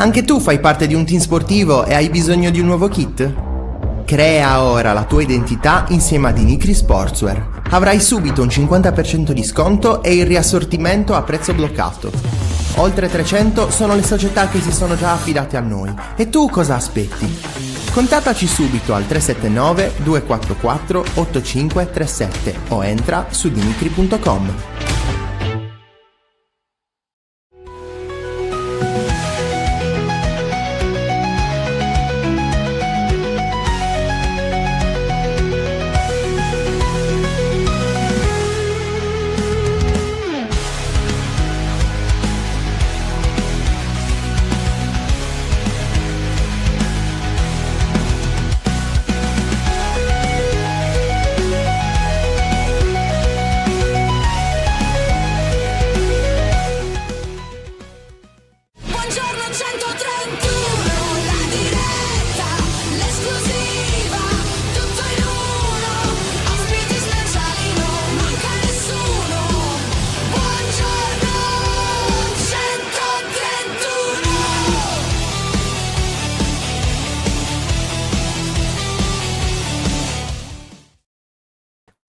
Anche tu fai parte di un team sportivo e hai bisogno di un nuovo kit? Crea ora la tua identità insieme ad Inicri Sportswear. Avrai subito un 50% di sconto e il riassortimento a prezzo bloccato. Oltre 300 sono le società che si sono già affidate a noi. E tu cosa aspetti? Contattaci subito al 379 244 8537 o entra su dinicri.com.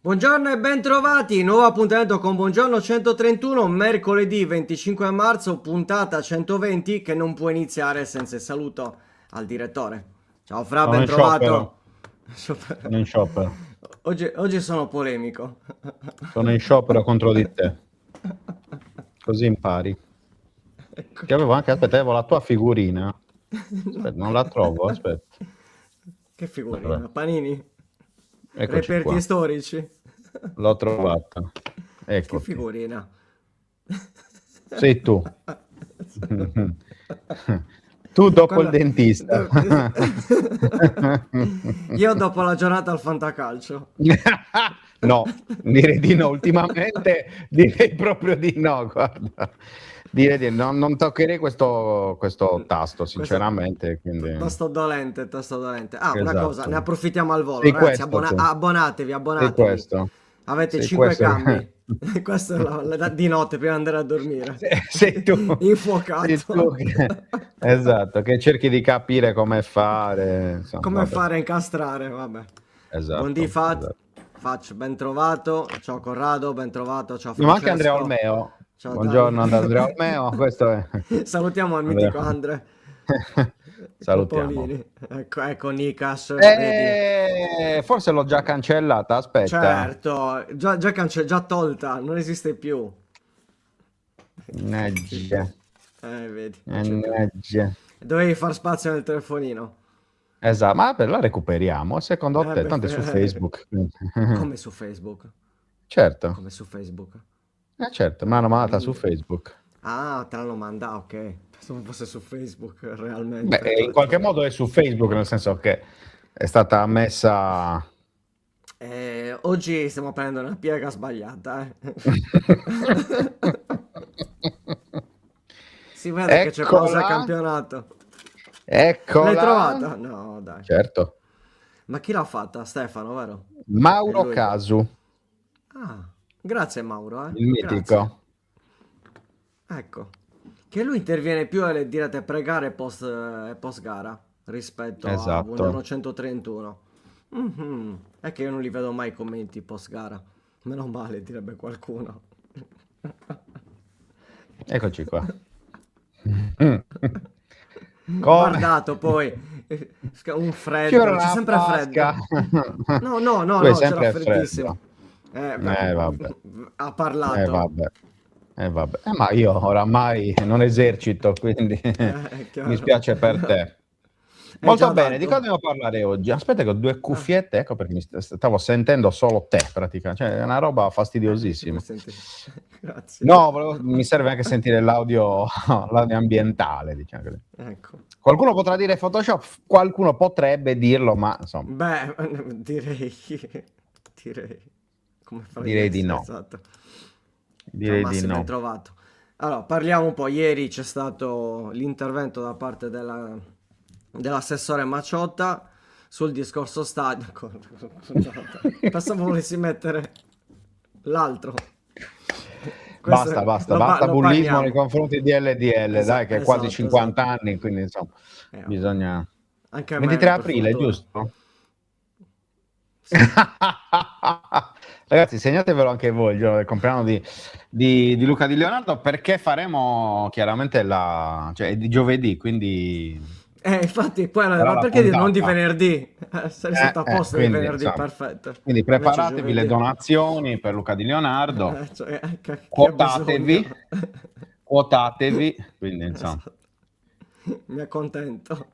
Buongiorno e ben trovati, nuovo appuntamento con Buongiorno 131, mercoledì 25 marzo, puntata 120 che non può iniziare senza il saluto al direttore. Ciao Fra, Sono ben in trovato. Sono in sciopero. Oggi sono polemico. Sono in sciopero contro di te. Così impari. Ecco. Che avevo anche, aspetta, avevo la tua figurina. Aspetta, non la trovo, aspetta. Che figurina, Vabbè. Panini? Eccoci Reperti qua. storici? L'ho trovata. Che Eccoti. figurina? Sei tu. Tu dopo Quella- il dentista. Io dopo la giornata al fantacalcio. No, direi di no. Ultimamente direi proprio di no, guarda. Direi di no, non toccherei questo tasto, sinceramente. Quindi... Tasto dolente, tasto dolente. Ah, una Esatto. cosa, ne approfittiamo al volo. Sei Ragazzi, questo, tu. abbonatevi, Sei abbonatevi. questo. Avete Sei 5 questo. cambi. Questo è di notte prima di andare a dormire. Sei tu. Infuocato. Sei tu esatto, che cerchi di capire come fare. Insomma, Come vabbè. fare a incastrare, vabbè. Esatto. Buondì esatto. Faccio, ben trovato. Ciao Corrado, ben trovato. Ciao Ma anche Francesco. Andrea Olmeo. Ciao, Buongiorno Dario. Andrea Olmeo, questo è... Salutiamo il mitico Andre. Salutiamo. Paolini. Ecco Nikas, vedi. Forse l'ho già cancellata, aspetta. Certo, già tolta, non esiste più. Mannaggia. Vedi. non c'è più. Mannaggia. Dovevi far spazio nel telefonino. Esatto, ma la recuperiamo, secondo te, tanto è su Facebook. Come su Facebook? Certo, Come su Facebook? certo, me l'hanno mandata su Facebook. Ah, te l'hanno mandata, ok. Pensavo fosse su Facebook, realmente. Beh, in qualche modo è su Facebook, nel senso che è stata messa... Oggi stiamo prendendo una piega sbagliata, Si vede che c'è Eccola. pausa campionato. Eccola. L'hai trovata? No, dai. Certo. Ma chi l'ha fatta? Stefano, vero? È Mauro lui. Casu, Ah, grazie Mauro, il mitico. Ecco, che lui interviene più alle dirette pregare post gara rispetto a Esatto. Buongiorno 131. È che io non li vedo mai i commenti post gara. Meno male, direbbe qualcuno. Eccoci qua. Guardato poi un freddo, c'è sempre freddo. No, Tu c'era sei sempre freddissimo. vabbè. Ha parlato. Vabbè. Ma io oramai non esercito, quindi chiaro. mi spiace per te. Molto già bene, di tanto. cosa dobbiamo parlare oggi? Aspetta che ho due cuffiette, ecco perché mi stavo sentendo solo te, praticamente. Cioè, è una roba fastidiosissima. Grazie. No, mi serve anche sentire l'audio ambientale, diciamo così. Ecco. Qualcuno potrà dire Photoshop, qualcuno potrebbe dirlo, ma insomma, Beh, direi. Come fare direi di no. Esatto. Direi di Ben no. trovato. Allora, parliamo un po'. Ieri c'è stato l'intervento da parte dell'assessore Maciotta sul discorso stadio. Pensavo volessi mettere l'altro. Basta bullismo parliamo. nei confronti di LDL, dai, che è quasi 50 anni, quindi insomma bisogna... Anche 23 aprile, giusto? Sì. Ragazzi, segnatevelo anche voi il giorno del compleanno di Luca Di Leonardo, perché faremo chiaramente cioè di giovedì, quindi... infatti poi ma perché non di venerdì? Sei stato a posto di venerdì, insomma, perfetto. Quindi preparatevi le donazioni per Luca Di Leonardo, quotatevi, quindi insomma. Esatto. Mi accontento.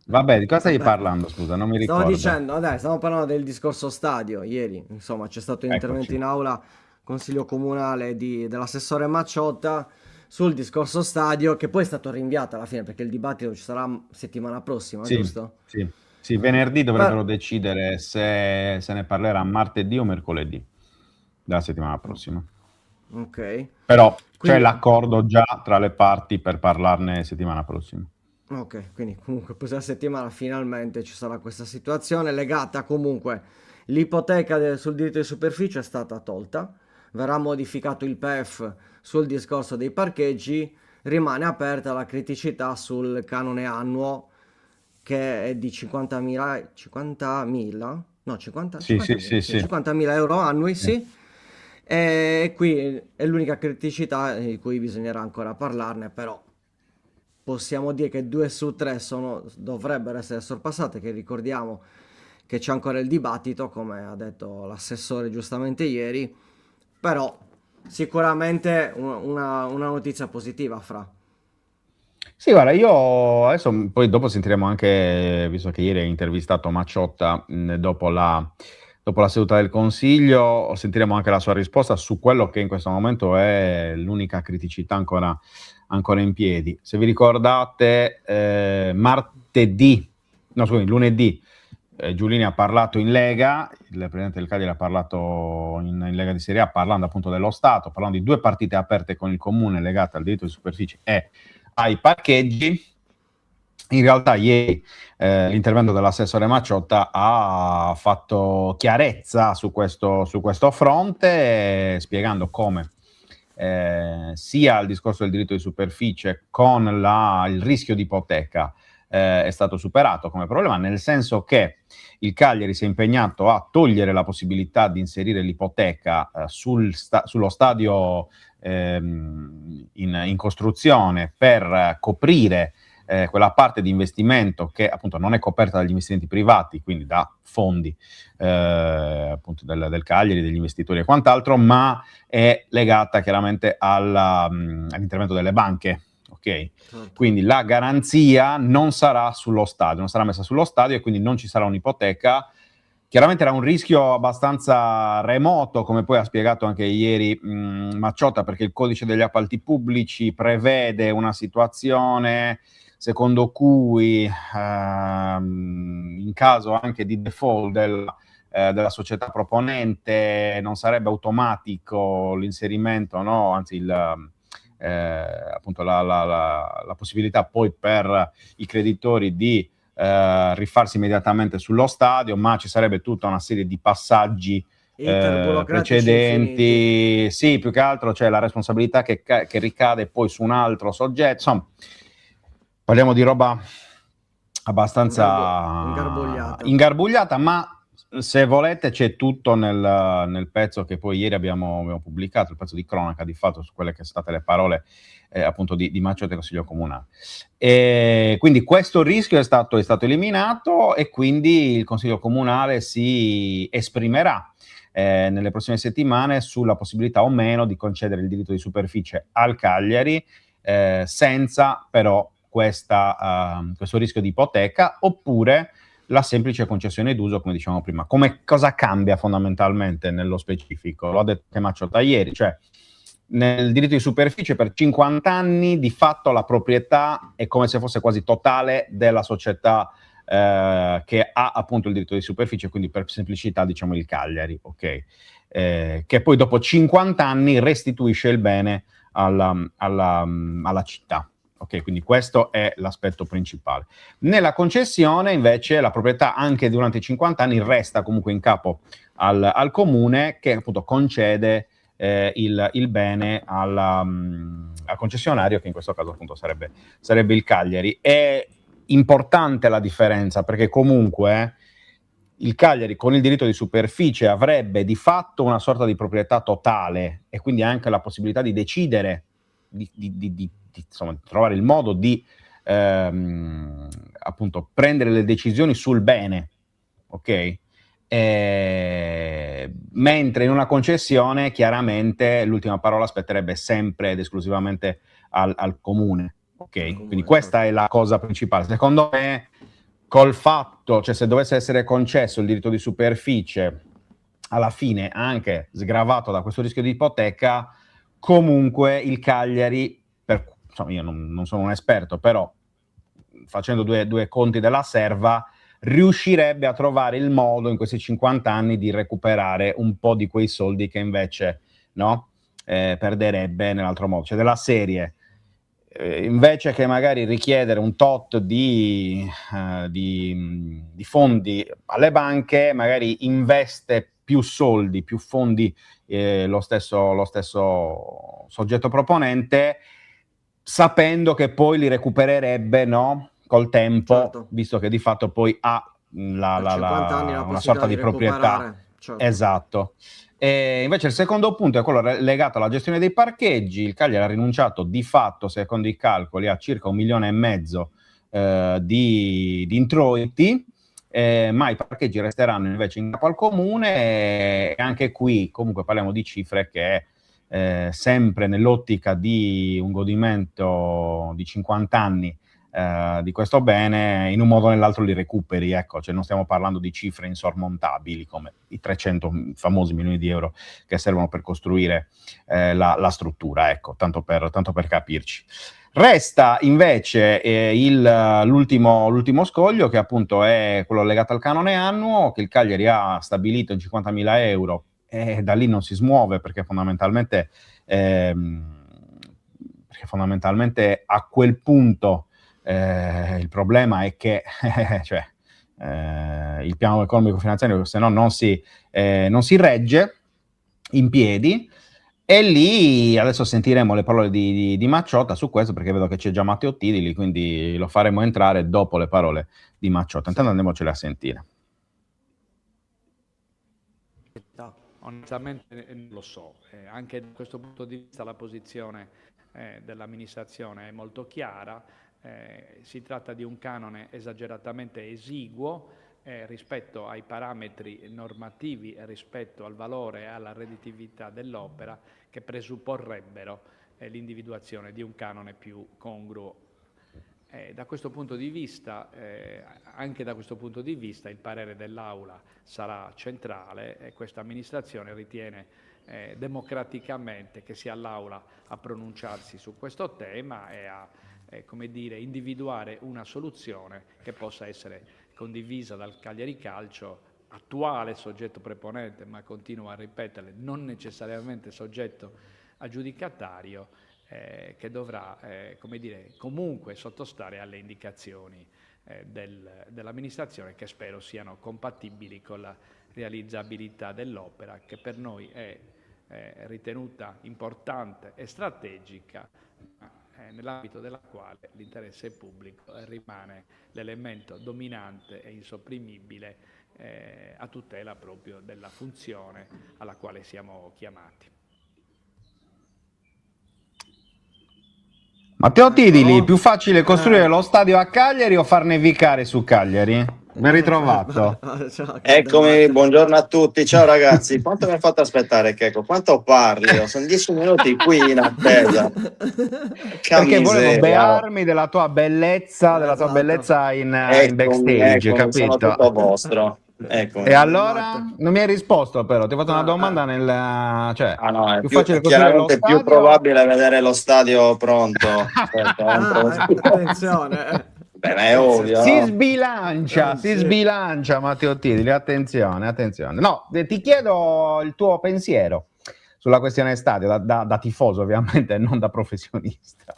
Vabbè, di cosa stai parlando? Scusa, non mi ricordo. Stavo dicendo, stiamo parlando del discorso stadio. Ieri, insomma, c'è stato un intervento in aula, consiglio comunale dell'assessore Macciotta sul discorso stadio, che poi è stato rinviato alla fine perché il dibattito ci sarà settimana prossima, giusto? Sì, venerdì dovrebbero decidere se ne parlerà martedì o mercoledì della settimana prossima. Ok. Però c'è l'accordo già tra le parti per parlarne settimana prossima. Ok, quindi comunque questa settimana finalmente ci sarà questa situazione legata comunque. L'ipoteca sul diritto di superficie è stata tolta, verrà modificato il PEF sul discorso dei parcheggi, rimane aperta la criticità sul canone annuo che è di 50.000? No, 50.000 euro annui, sì. E qui è l'unica criticità di cui bisognerà ancora parlarne, però possiamo dire che 2 su 3 dovrebbero essere sorpassate, che ricordiamo che c'è ancora il dibattito, come ha detto l'assessore giustamente ieri, però sicuramente una notizia positiva, Fra. Sì, guarda, io adesso poi dopo sentiremo anche, visto che ieri hai intervistato Macciotta, dopo la seduta del Consiglio, sentiremo anche la sua risposta su quello che in questo momento è l'unica criticità ancora in piedi. Se vi ricordate, lunedì, Giulini ha parlato in Lega, il presidente del Cagliari ha parlato in Lega di Serie A, parlando appunto dello Stato, parlando di 2 partite aperte con il Comune legate al diritto di superficie e ai parcheggi. In realtà ieri l'intervento dell'assessore Macciotta ha fatto chiarezza su questo fronte, spiegando come sia il discorso del diritto di superficie con il rischio di ipoteca è stato superato come problema, nel senso che il Cagliari si è impegnato a togliere la possibilità di inserire l'ipoteca sullo stadio in costruzione per coprire quella parte di investimento che appunto non è coperta dagli investimenti privati, quindi da fondi appunto del Cagliari, degli investitori e quant'altro, ma è legata chiaramente all'intervento delle banche. Okay. Quindi la garanzia non sarà sullo stadio, non sarà messa sullo stadio e quindi non ci sarà un'ipoteca. Chiaramente era un rischio abbastanza remoto, come poi ha spiegato anche ieri Macciotta, perché il codice degli appalti pubblici prevede una situazione secondo cui in caso anche di default della società proponente non sarebbe automatico l'inserimento, no? Anzi appunto la possibilità poi per i creditori di rifarsi immediatamente sullo stadio, ma ci sarebbe tutta una serie di passaggi precedenti, infiniti. Sì, più che altro c'è la responsabilità che ricade poi su un altro soggetto, insomma parliamo di roba abbastanza ingarbugliata, ma se volete c'è tutto nel pezzo che poi ieri abbiamo pubblicato, il pezzo di cronaca di fatto su quelle che sono state le parole appunto di Macciotta e Consiglio Comunale. E quindi questo rischio è stato eliminato e quindi il Consiglio Comunale si esprimerà nelle prossime settimane sulla possibilità o meno di concedere il diritto di superficie al Cagliari senza però questo rischio di ipoteca, oppure la semplice concessione d'uso, come dicevamo prima. Cosa cambia fondamentalmente nello specifico? L'ho detto che Macciotta ieri, cioè nel diritto di superficie per 50 anni di fatto la proprietà è come se fosse quasi totale della società che ha appunto il diritto di superficie, quindi per semplicità diciamo il Cagliari, ok? Che poi dopo 50 anni restituisce il bene alla città. Ok, quindi questo è l'aspetto principale. Nella concessione, invece, la proprietà anche durante i 50 anni resta comunque in capo al comune, che appunto concede il bene al concessionario, che in questo caso appunto sarebbe il Cagliari. È importante la differenza, perché comunque il Cagliari con il diritto di superficie avrebbe di fatto una sorta di proprietà totale e quindi anche la possibilità di decidere, insomma, trovare il modo di appunto prendere le decisioni sul bene, ok? Mentre in una concessione chiaramente l'ultima parola spetterebbe sempre ed esclusivamente al comune, ok? Quindi questa è la cosa principale. Secondo me, col fatto, cioè se dovesse essere concesso il diritto di superficie, alla fine anche sgravato da questo rischio di ipoteca, comunque il Cagliari, insomma, io non sono un esperto, però facendo due conti della serva, riuscirebbe a trovare il modo in questi 50 anni di recuperare un po' di quei soldi che invece perderebbe nell'altro modo. Cioè della serie, invece che magari richiedere un tot di fondi alle banche, magari investe più soldi, più fondi lo stesso soggetto proponente, sapendo che poi li recupererebbe, no? Col tempo, certo, visto che di fatto poi ha una sorta di proprietà. Certo. Esatto. E invece il secondo punto è quello legato alla gestione dei parcheggi. Il Cagliari ha rinunciato di fatto, secondo i calcoli, a circa 1,5 milioni di introiti, ma i parcheggi resteranno invece in capo al comune, e anche qui comunque parliamo di cifre che sempre nell'ottica di un godimento di 50 anni di questo bene, in un modo o nell'altro li recuperi, ecco, cioè non stiamo parlando di cifre insormontabili come i 300 famosi milioni di euro che servono per costruire la struttura, ecco, tanto per capirci. Resta invece l'ultimo scoglio, che appunto è quello legato al canone annuo, che il Cagliari ha stabilito in 50.000 euro, e da lì non si smuove, perché fondamentalmente a quel punto il problema è che il piano economico finanziario, se no non si regge in piedi. E lì adesso sentiremo le parole di Macciotta su questo, perché vedo che c'è già Matteo Tidili, quindi lo faremo entrare dopo le parole di Macciotta. Intanto andiamocele a sentire. Onestamente non lo so, anche da questo punto di vista la posizione dell'amministrazione è molto chiara. Si tratta di un canone esageratamente esiguo rispetto ai parametri normativi e rispetto al valore e alla redditività dell'opera, che presupporrebbero l'individuazione di un canone più congruo. Da questo punto di vista, anche da questo punto di vista, il parere dell'Aula sarà centrale, e questa amministrazione ritiene democraticamente che sia l'Aula a pronunciarsi su questo tema e a individuare una soluzione che possa essere condivisa dal Cagliari Calcio, attuale soggetto preponente, ma continuo a ripetere, non necessariamente soggetto aggiudicatario, che dovrà comunque sottostare alle indicazioni dell'amministrazione, che spero siano compatibili con la realizzabilità dell'opera, che per noi è ritenuta importante e strategica, nell'ambito della quale l'interesse pubblico rimane l'elemento dominante e insopprimibile a tutela proprio della funzione alla quale siamo chiamati. Matteo Tidili, più facile costruire lo stadio a Cagliari o far nevicare su Cagliari? Ben ritrovato. Eccomi, buongiorno a tutti, ciao ragazzi. Quanto mi ha fatto aspettare, Checco? Quanto parli? Sono 10 minuti qui in attesa. Perché volevo bearmi della tua bellezza, in backstage, capito? Sono tutto vostro. Eccomi. E allora? Non mi hai risposto, però ti ho fatto una domanda è chiaramente più probabile vedere lo stadio pronto. Attenzione. Beh, è ovvio. Si sbilancia Matteo Tidili, attenzione. No, ti chiedo il tuo pensiero sulla questione stadio, da tifoso ovviamente, non da professionista.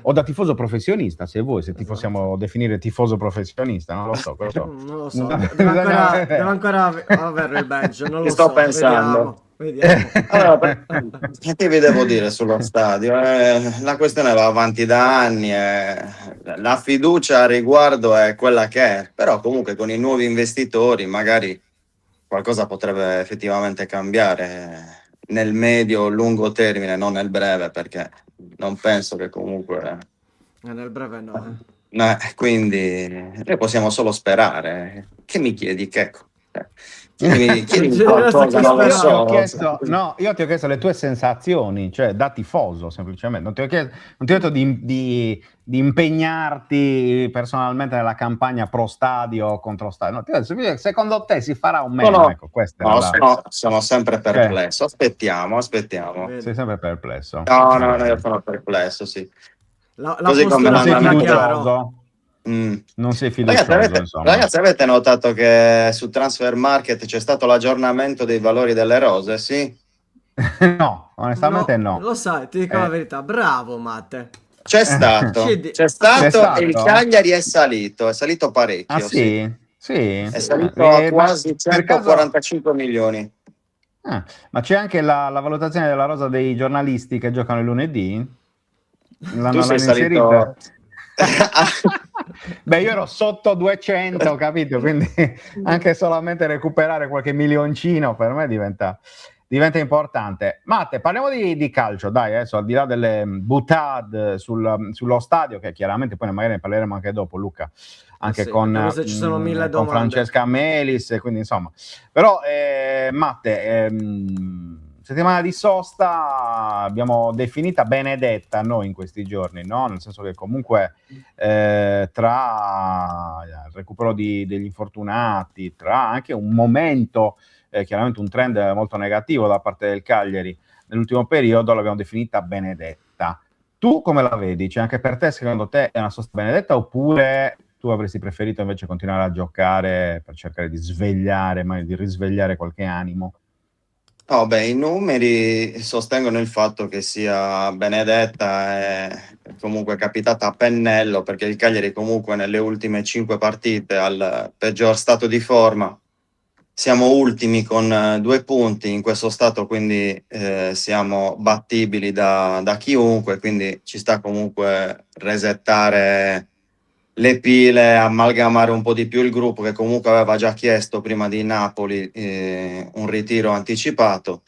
O da tifoso professionista, se ti possiamo definire tifoso professionista, non lo so. Non lo so, devo ancora averlo il badge, non lo so. Sto pensando. Vediamo. Vediamo. Allora, che vi devo dire sullo stadio? La questione va avanti da anni, la fiducia a riguardo è quella che è, però comunque con i nuovi investitori magari qualcosa potrebbe effettivamente cambiare nel medio o lungo termine, non nel breve, perché non penso che comunque... Nel breve no. quindi noi possiamo solo sperare. Che mi chiedi, Checco? Chiedimi qualcosa, non lo so. Io ti ho chiesto le tue sensazioni, cioè da tifoso semplicemente. Non ti ho detto di impegnarti personalmente nella campagna pro stadio contro stadio. No, ti ho detto, secondo te si farà un meno? Ecco, sono sempre perplesso. Aspettiamo. Sei sempre perplesso. No, io sono perplesso, sì. La Così come postura sei parla chiaro. fiducioso. Non sei fiducioso, insomma. Ragazzi, avete notato che su Transfer Market c'è stato l'aggiornamento dei valori delle rose, sì? No, onestamente no. Lo sai, ti dico la verità. Bravo, Matte. C'è stato e il Cagliari è salito parecchio. Ah sì? È salito a quasi 145 milioni. Ma c'è anche la valutazione della rosa dei giornalisti che giocano il lunedì? Tu sei salito... Beh, io ero sotto 200, capito? Quindi anche solamente recuperare qualche milioncino per me diventa importante. Matte, parliamo di calcio, dai, adesso al di là delle boutade sullo stadio, che chiaramente poi magari ne parleremo anche dopo, Luca, anche con Francesca Melis, quindi insomma. Però Matte, settimana di sosta abbiamo definita benedetta noi in questi giorni, no? Nel senso che comunque tra il recupero degli infortunati, tra anche un momento, chiaramente un trend molto negativo da parte del Cagliari nell'ultimo periodo, l'abbiamo definita benedetta. Tu come la vedi? Cioè, anche per te, secondo te, è una sosta benedetta, oppure tu avresti preferito invece continuare a giocare per cercare di svegliare, magari di risvegliare qualche animo? No, beh, i numeri sostengono il fatto che sia benedetta e comunque capitata a pennello, perché il Cagliari comunque nelle ultime 5 partite al peggior stato di forma. Siamo ultimi con 2 punti in questo stato, quindi siamo battibili da chiunque, quindi ci sta comunque resettare le pile, amalgamare un po' di più il gruppo, che comunque aveva già chiesto prima di Napoli un ritiro anticipato.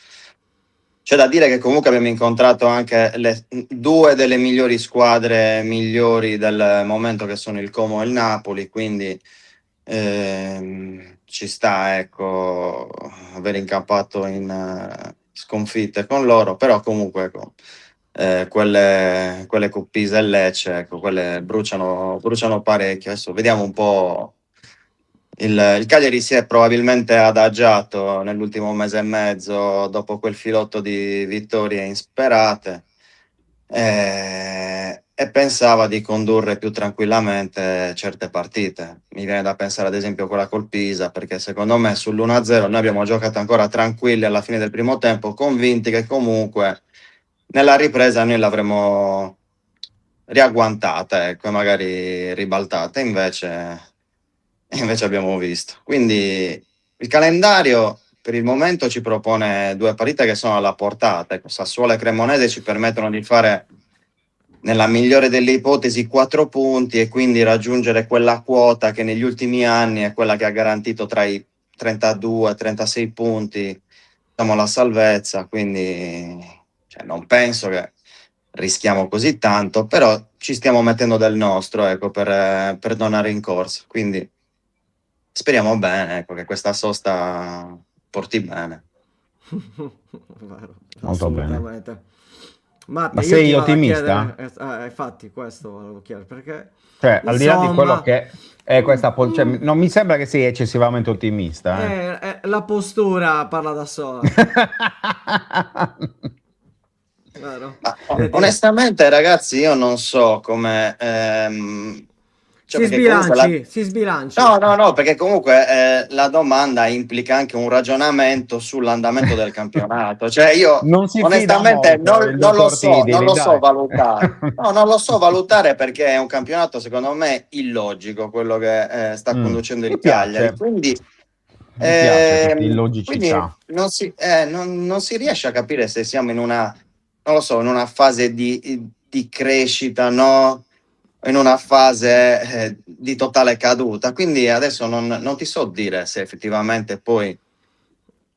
C'è da dire che comunque abbiamo incontrato anche 2 delle migliori squadre migliori del momento, che sono il Como e il Napoli, quindi ci sta, ecco, aver incampato in sconfitte con loro, però comunque ecco, quelle con Pisa e Lecce, ecco, quelle bruciano parecchio. Adesso vediamo un po'. Il Cagliari si è probabilmente adagiato nell'ultimo mese e mezzo dopo quel filotto di vittorie insperate e pensava di condurre più tranquillamente certe partite. Mi viene da pensare ad esempio quella col Pisa, perché secondo me sull'1-0 noi abbiamo giocato ancora tranquilli alla fine del primo tempo, convinti che comunque nella ripresa noi l'avremmo riagguantata, ecco, magari ribaltata, invece abbiamo visto. Quindi il calendario per il momento ci propone 2 partite che sono alla portata. Ecco, Sassuolo e Cremonese ci permettono di fare, nella migliore delle ipotesi, 4 punti e quindi raggiungere quella quota che negli ultimi anni è quella che ha garantito tra i 32 e 36 punti, diciamo, la salvezza. Quindi non penso che rischiamo così tanto, però ci stiamo mettendo del nostro, ecco, per non rincorsa. Quindi speriamo bene, ecco, che questa sosta porti bene. Vero, molto bene. Ma sei ottimista? Infatti questo volevo chiedere, perché cioè, al di là di quello che è questa, cioè, non mi sembra che sei eccessivamente ottimista. La postura parla da sola. Onestamente, ragazzi, io non so come si sbilanci. No, perché comunque la domanda implica anche un ragionamento sull'andamento del campionato. Cioè, io onestamente non lo so valutare. No, non lo so valutare, perché è un campionato secondo me illogico quello che sta conducendo il Cagliari. Quindi Mi piace questa Quindi illogicità. non si riesce a capire se siamo in una, non lo so, in una fase di crescita, no? In una fase di totale caduta. Quindi adesso non ti so dire se effettivamente poi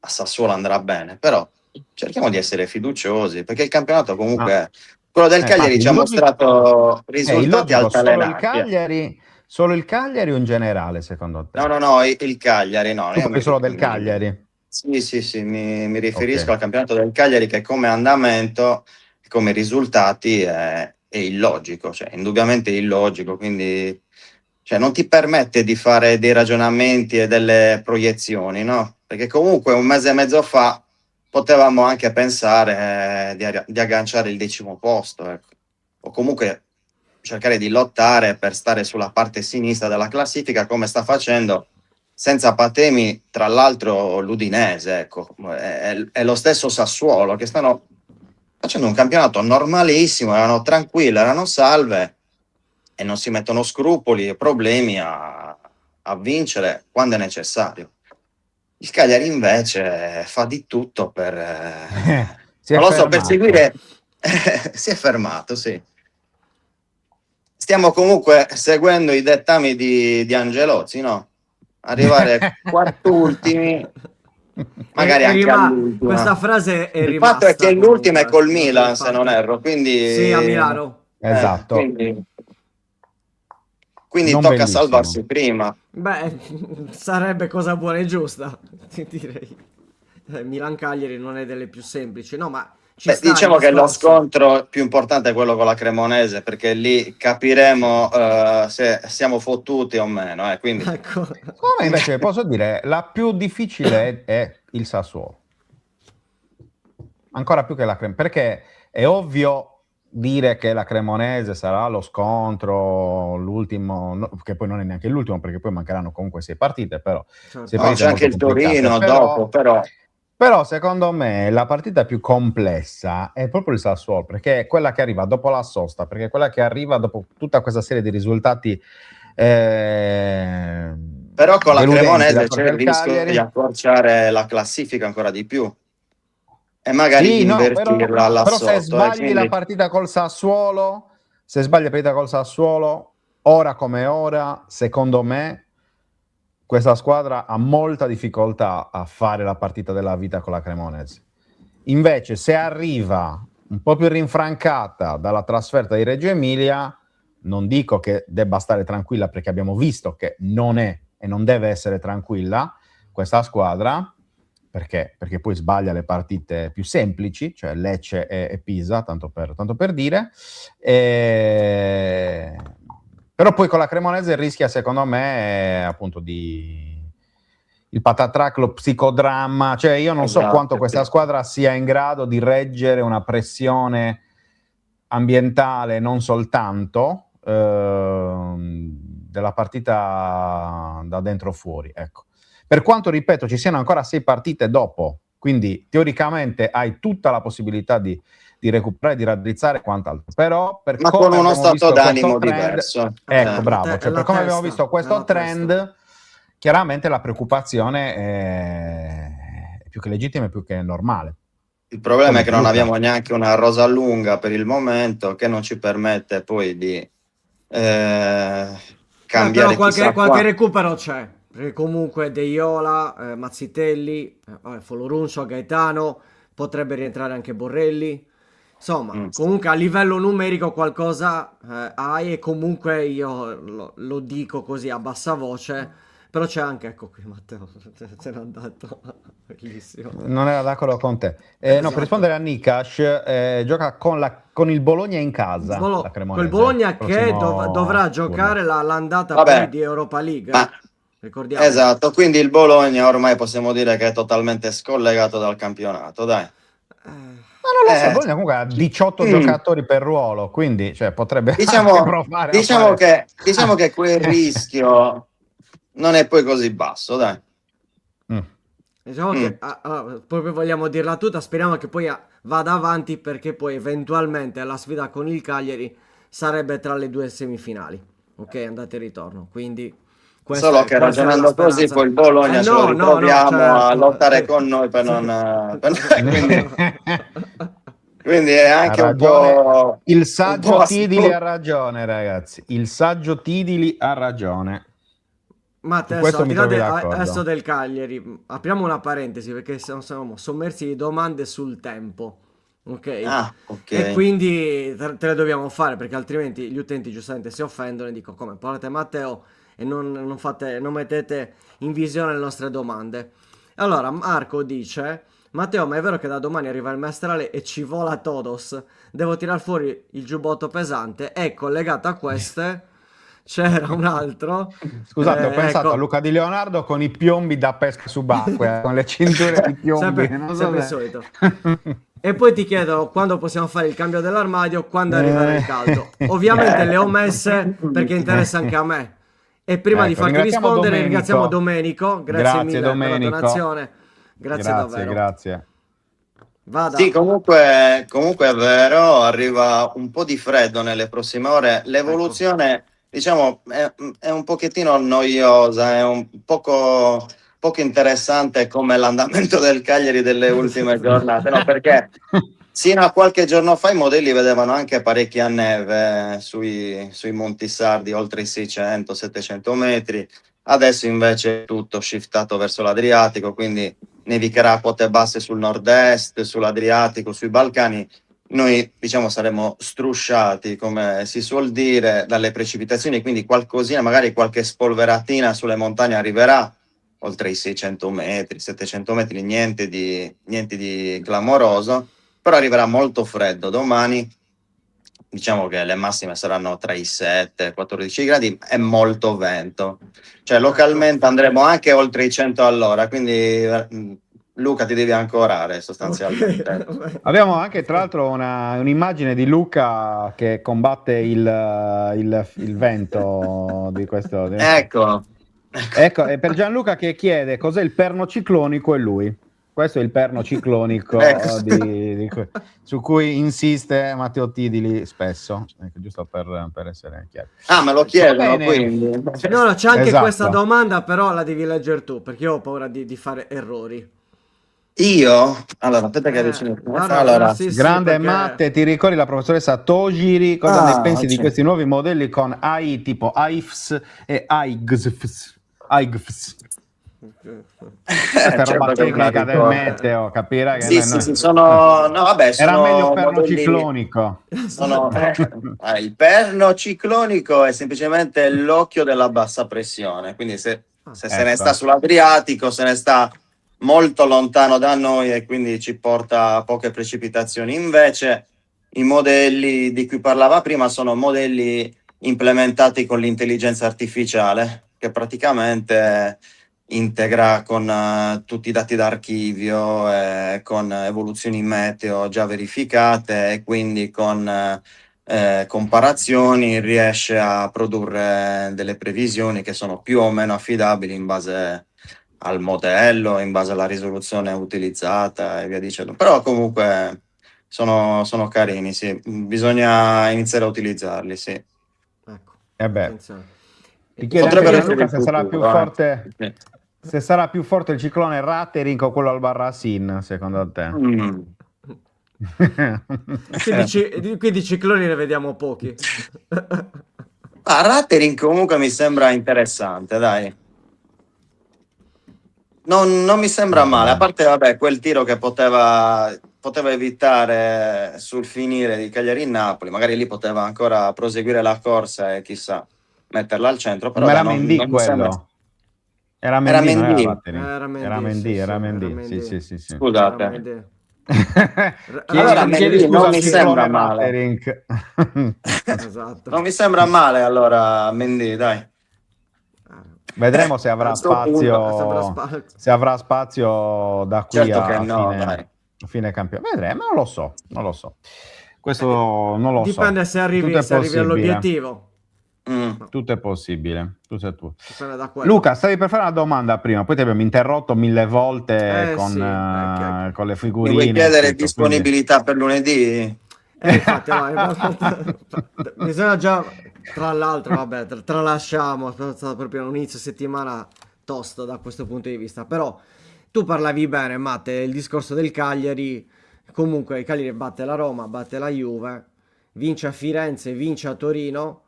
a Sassuolo andrà bene, però cerchiamo di essere fiduciosi, perché il campionato comunque, Ah, quello del Cagliari infatti, ci ha mostrato risultati illogico, altalenanti. solo il Cagliari o in generale, secondo te? No, il Cagliari, no, Tu io parli solo del Cagliari? sì, mi riferisco Ok. al campionato del Cagliari che come andamento, come risultati è illogico, cioè indubbiamente illogico, quindi cioè, non ti permette di fare dei ragionamenti e delle proiezioni, no? Perché comunque un mese e mezzo fa potevamo anche pensare di agganciare il 10° posto, ecco. O comunque cercare di lottare per stare sulla parte sinistra della classifica come sta facendo senza patemi, tra l'altro l'Udinese, ecco, è lo stesso Sassuolo che stanno facendo un campionato normalissimo, erano tranquille, erano salve e non si mettono scrupoli e problemi a vincere quando è necessario. Il Cagliari invece fa di tutto per, Si è non lo so, per fermato. seguire, si è fermato, sì. Stiamo comunque seguendo i dettami di Angelozzi, no? Arrivare quartultimi, magari anche all'ultimo. Questa frase è Il fatto è che rimasta l'ultima è comunque, col non Milan, se non nonostante. erro, quindi, Sì, a Milano. Esatto. Quindi Non tocca bellissimo. salvarsi prima. Beh, sarebbe cosa buona e giusta, ti direi. Milan-Cagliari non è delle più semplici, no, ma ci sta il Diciamo che lo discorso. scontro più importante è quello con la Cremonese, perché lì capiremo se siamo fottuti o meno. Quindi Ecco. Come invece posso dire, la più difficile è il Sassuolo. Ancora più che la Cremonese, perché è ovvio dire che la Cremonese sarà lo scontro, l'ultimo, che poi non è neanche l'ultimo, perché poi mancheranno comunque 6 partite, però Certo. 6 no, partite c'è anche il molto complicate. Torino dopo, Però secondo me la partita più complessa è proprio il Sassuolo, perché è quella che arriva dopo la sosta, perché è quella che arriva dopo tutta questa serie di risultati però con la deludenti Cremonese da c'è parte il del rischio Cagliari. di accorciare la classifica ancora di più e magari Sì, di no, invertirla là però se sotto. sbagli la Quindi partita col Sassuolo, se sbagli la partita col Sassuolo, ora come ora, secondo me, questa squadra ha molta difficoltà a fare la partita della vita con la Cremonese. Invece, se arriva un po' più rinfrancata dalla trasferta di Reggio Emilia, non dico che debba stare tranquilla, perché abbiamo visto che non è e non deve essere tranquilla questa squadra, perché poi sbaglia le partite più semplici, cioè Lecce e Pisa, tanto per dire. Però poi con la Cremonese rischia, secondo me, appunto il patatrac, lo psicodramma, cioè io non so esatto, quanto questa squadra sia in grado di reggere una pressione ambientale, non soltanto della partita da dentro fuori, ecco. Per quanto, ripeto, ci siano ancora 6 partite dopo, quindi teoricamente hai tutta la possibilità di recuperare, di raddrizzare e quant'altro. Però per ma come con uno abbiamo stato visto d'animo questo trend, diverso. ecco, bravo, cioè per come abbiamo visto questo è la testa. trend, chiaramente la preoccupazione è più che legittima e più che normale. Il problema Come è che non giusta. abbiamo neanche una rosa lunga per il momento, che non ci permette poi di cambiare Però chissà qualche recupero c'è. Perché comunque Deiola, Mazzitelli, Folorunso, Gaetano, potrebbe rientrare anche Borrelli. Insomma, comunque a livello numerico qualcosa hai, e comunque io lo dico così a bassa voce, però c'è anche, ecco qui Matteo, se n'è andato, bellissimo. Non era d'accordo con te. No, Esatto. per rispondere a Nikash, gioca con il Bologna in casa, la Cremonese. Col Bologna che prossimo dovrà turno. giocare l'andata Vabbè, poi di Europa League, ma- ricordiamo. esatto, quindi il Bologna ormai possiamo dire che è totalmente scollegato dal campionato, dai. Ma non lo so, il Eh, Bologna comunque ha 18 giocatori per ruolo, quindi cioè, potrebbe anche diciamo, provare a diciamo fare... diciamo che quel rischio non è poi così basso, dai. Diciamo che proprio vogliamo dirla tutta, speriamo che poi vada avanti, perché poi eventualmente la sfida con il Cagliari sarebbe tra le 2 semifinali, ok, andata e ritorno, quindi Solo che questa è la ragionando così speranza. poi il Bologna ce lo ritroviamo a certo. lottare con noi per non... quindi è Ha anche un ragione. po'... Il un saggio po' Tidili ha ragione, ragazzi. Il saggio Tidili ha ragione. Ma Su adesso, questo al di mi là trovi d'accordo. adesso del Cagliari, apriamo una parentesi perché siamo sommersi di domande sul tempo, ok? Ah, ok. E quindi te le dobbiamo fare perché altrimenti gli utenti giustamente si offendono e dicono come parlate Matteo e non mettete in visione le nostre domande. Allora, Marco dice: Matteo, ma è vero che da domani arriva il mestrale e ci vola Todos? Devo tirar fuori il giubbotto pesante? E collegato a queste c'era un altro. Scusate, ho pensato ecco. a Luca Di Leonardo con i piombi da pesca subacquea, con le cinture di piombi. Sempre il solito. E poi ti chiedo quando possiamo fare il cambio dell'armadio, quando arriverà il caldo. Ovviamente le ho messe perché interessa anche a me. E prima di Ecco, farti ringraziamo rispondere, Domenico. ringraziamo Domenico. Grazie Grazie, mille Domenico. per la donazione. Grazie davvero. Grazie. Vada. Sì, comunque è vero, arriva un po' di freddo nelle prossime ore. L'evoluzione, diciamo, è un pochettino noiosa, è un poco interessante come l'andamento del Cagliari delle ultime giornate, no? Perché sino a qualche giorno fa i modelli vedevano anche parecchia neve sui Monti Sardi, oltre i 600-700 metri. Adesso invece è tutto shiftato verso l'Adriatico, quindi nevicherà a quote basse sul nord-est, sull'Adriatico, sui Balcani. Noi, diciamo, saremo strusciati, come si suol dire, dalle precipitazioni, quindi qualcosina, magari qualche spolveratina sulle montagne arriverà, oltre i 600 metri, 700 metri, niente di clamoroso, però arriverà molto freddo domani. Diciamo che le massime saranno tra i 7 e i 14 gradi e molto vento. Cioè localmente andremo anche oltre i 100 all'ora, quindi Luca ti devi ancorare sostanzialmente. Ok. Abbiamo anche tra l'altro un'immagine di Luca che combatte il vento di questo. Ecco. Ecco, e per Gianluca che chiede cos'è il perno ciclonico è lui. Questo è il perno ciclonico Ecco. su cui insiste Matteo Tidili spesso, ecco, giusto per essere chiari. Ah, me lo Va chiedono, bene. quindi. No, c'è anche Esatto. questa domanda, però la devi leggere tu, perché io ho paura di fare errori. Io? Allora, aspetta che avvicino. guarda, Allora, sì, Grande perché- Matte, ti ricordi la professoressa Tojiri? Cosa Ah, ne pensi di sì. questi nuovi modelli con AI tipo AIFS e AIGFS? Questa è roba certo che me la tecnica del ricordo. meteo, capirai che Sì, sono... No, vabbè, era sono meglio perno modelli- ciclonico. Il perno ciclonico è semplicemente l'occhio della bassa pressione, quindi se se ne Ecco. sta sull'Adriatico, se ne sta molto lontano da noi e quindi ci porta a poche precipitazioni. Invece i modelli di cui parlava prima sono modelli implementati con l'intelligenza artificiale, che praticamente integra con tutti i dati d'archivio, con evoluzioni meteo già verificate e quindi con comparazioni riesce a produrre delle previsioni che sono più o meno affidabili in base al modello, in base alla risoluzione utilizzata e via dicendo. Però comunque sono carini, sì. Bisogna iniziare a utilizzarli, sì. Ecco, beh. attenzione. Ti chiede Potrebbe anche essere Gianluca il se sarà futuro, più forte. Sì. Se sarà più forte il ciclone Rattering o quello al Barrasin, secondo te? Quindi cicloni ne vediamo pochi. Rattering comunque mi sembra interessante, dai. Non mi sembra male, a parte vabbè, quel tiro che poteva evitare sul finire di Cagliari-Napoli, magari lì poteva ancora proseguire la corsa e chissà, metterla al centro, però Ma era dai, Mendy non mi quello. sembra... Era Mendy, non Mendy. era Rattering. Era Mendy, Era sì, Mendy. era Mendy. Sì. Scusate. Veramente. Allora, Chiedi Mendy scusa non al mi ciclone sembra male. Rattering. Esatto. Non mi sembra male allora Mendy, dai. Vedremo se avrà A sto punto, spazio. Se avrà spazio da qui Certo a che no, fine, dai. a fine campionato. Vedremo, non lo so. Questo non lo so. Dipende se arrivi Tutto è possibile. all'obiettivo. Tutto è possibile. Dipende da quello. Luca, stavi per fare una domanda prima, poi ti abbiamo interrotto 1000 volte con, sì, con le Mi figurine. vuoi chiedere tutto, disponibilità per lunedì? Infatti, bisogna già Tra l'altro, vabbè, tralasciamo, è stato proprio un inizio settimana tosto da questo punto di vista, però tu parlavi bene, Matte, il discorso del Cagliari, comunque il Cagliari batte la Roma, batte la Juve, vince a Firenze, vince a Torino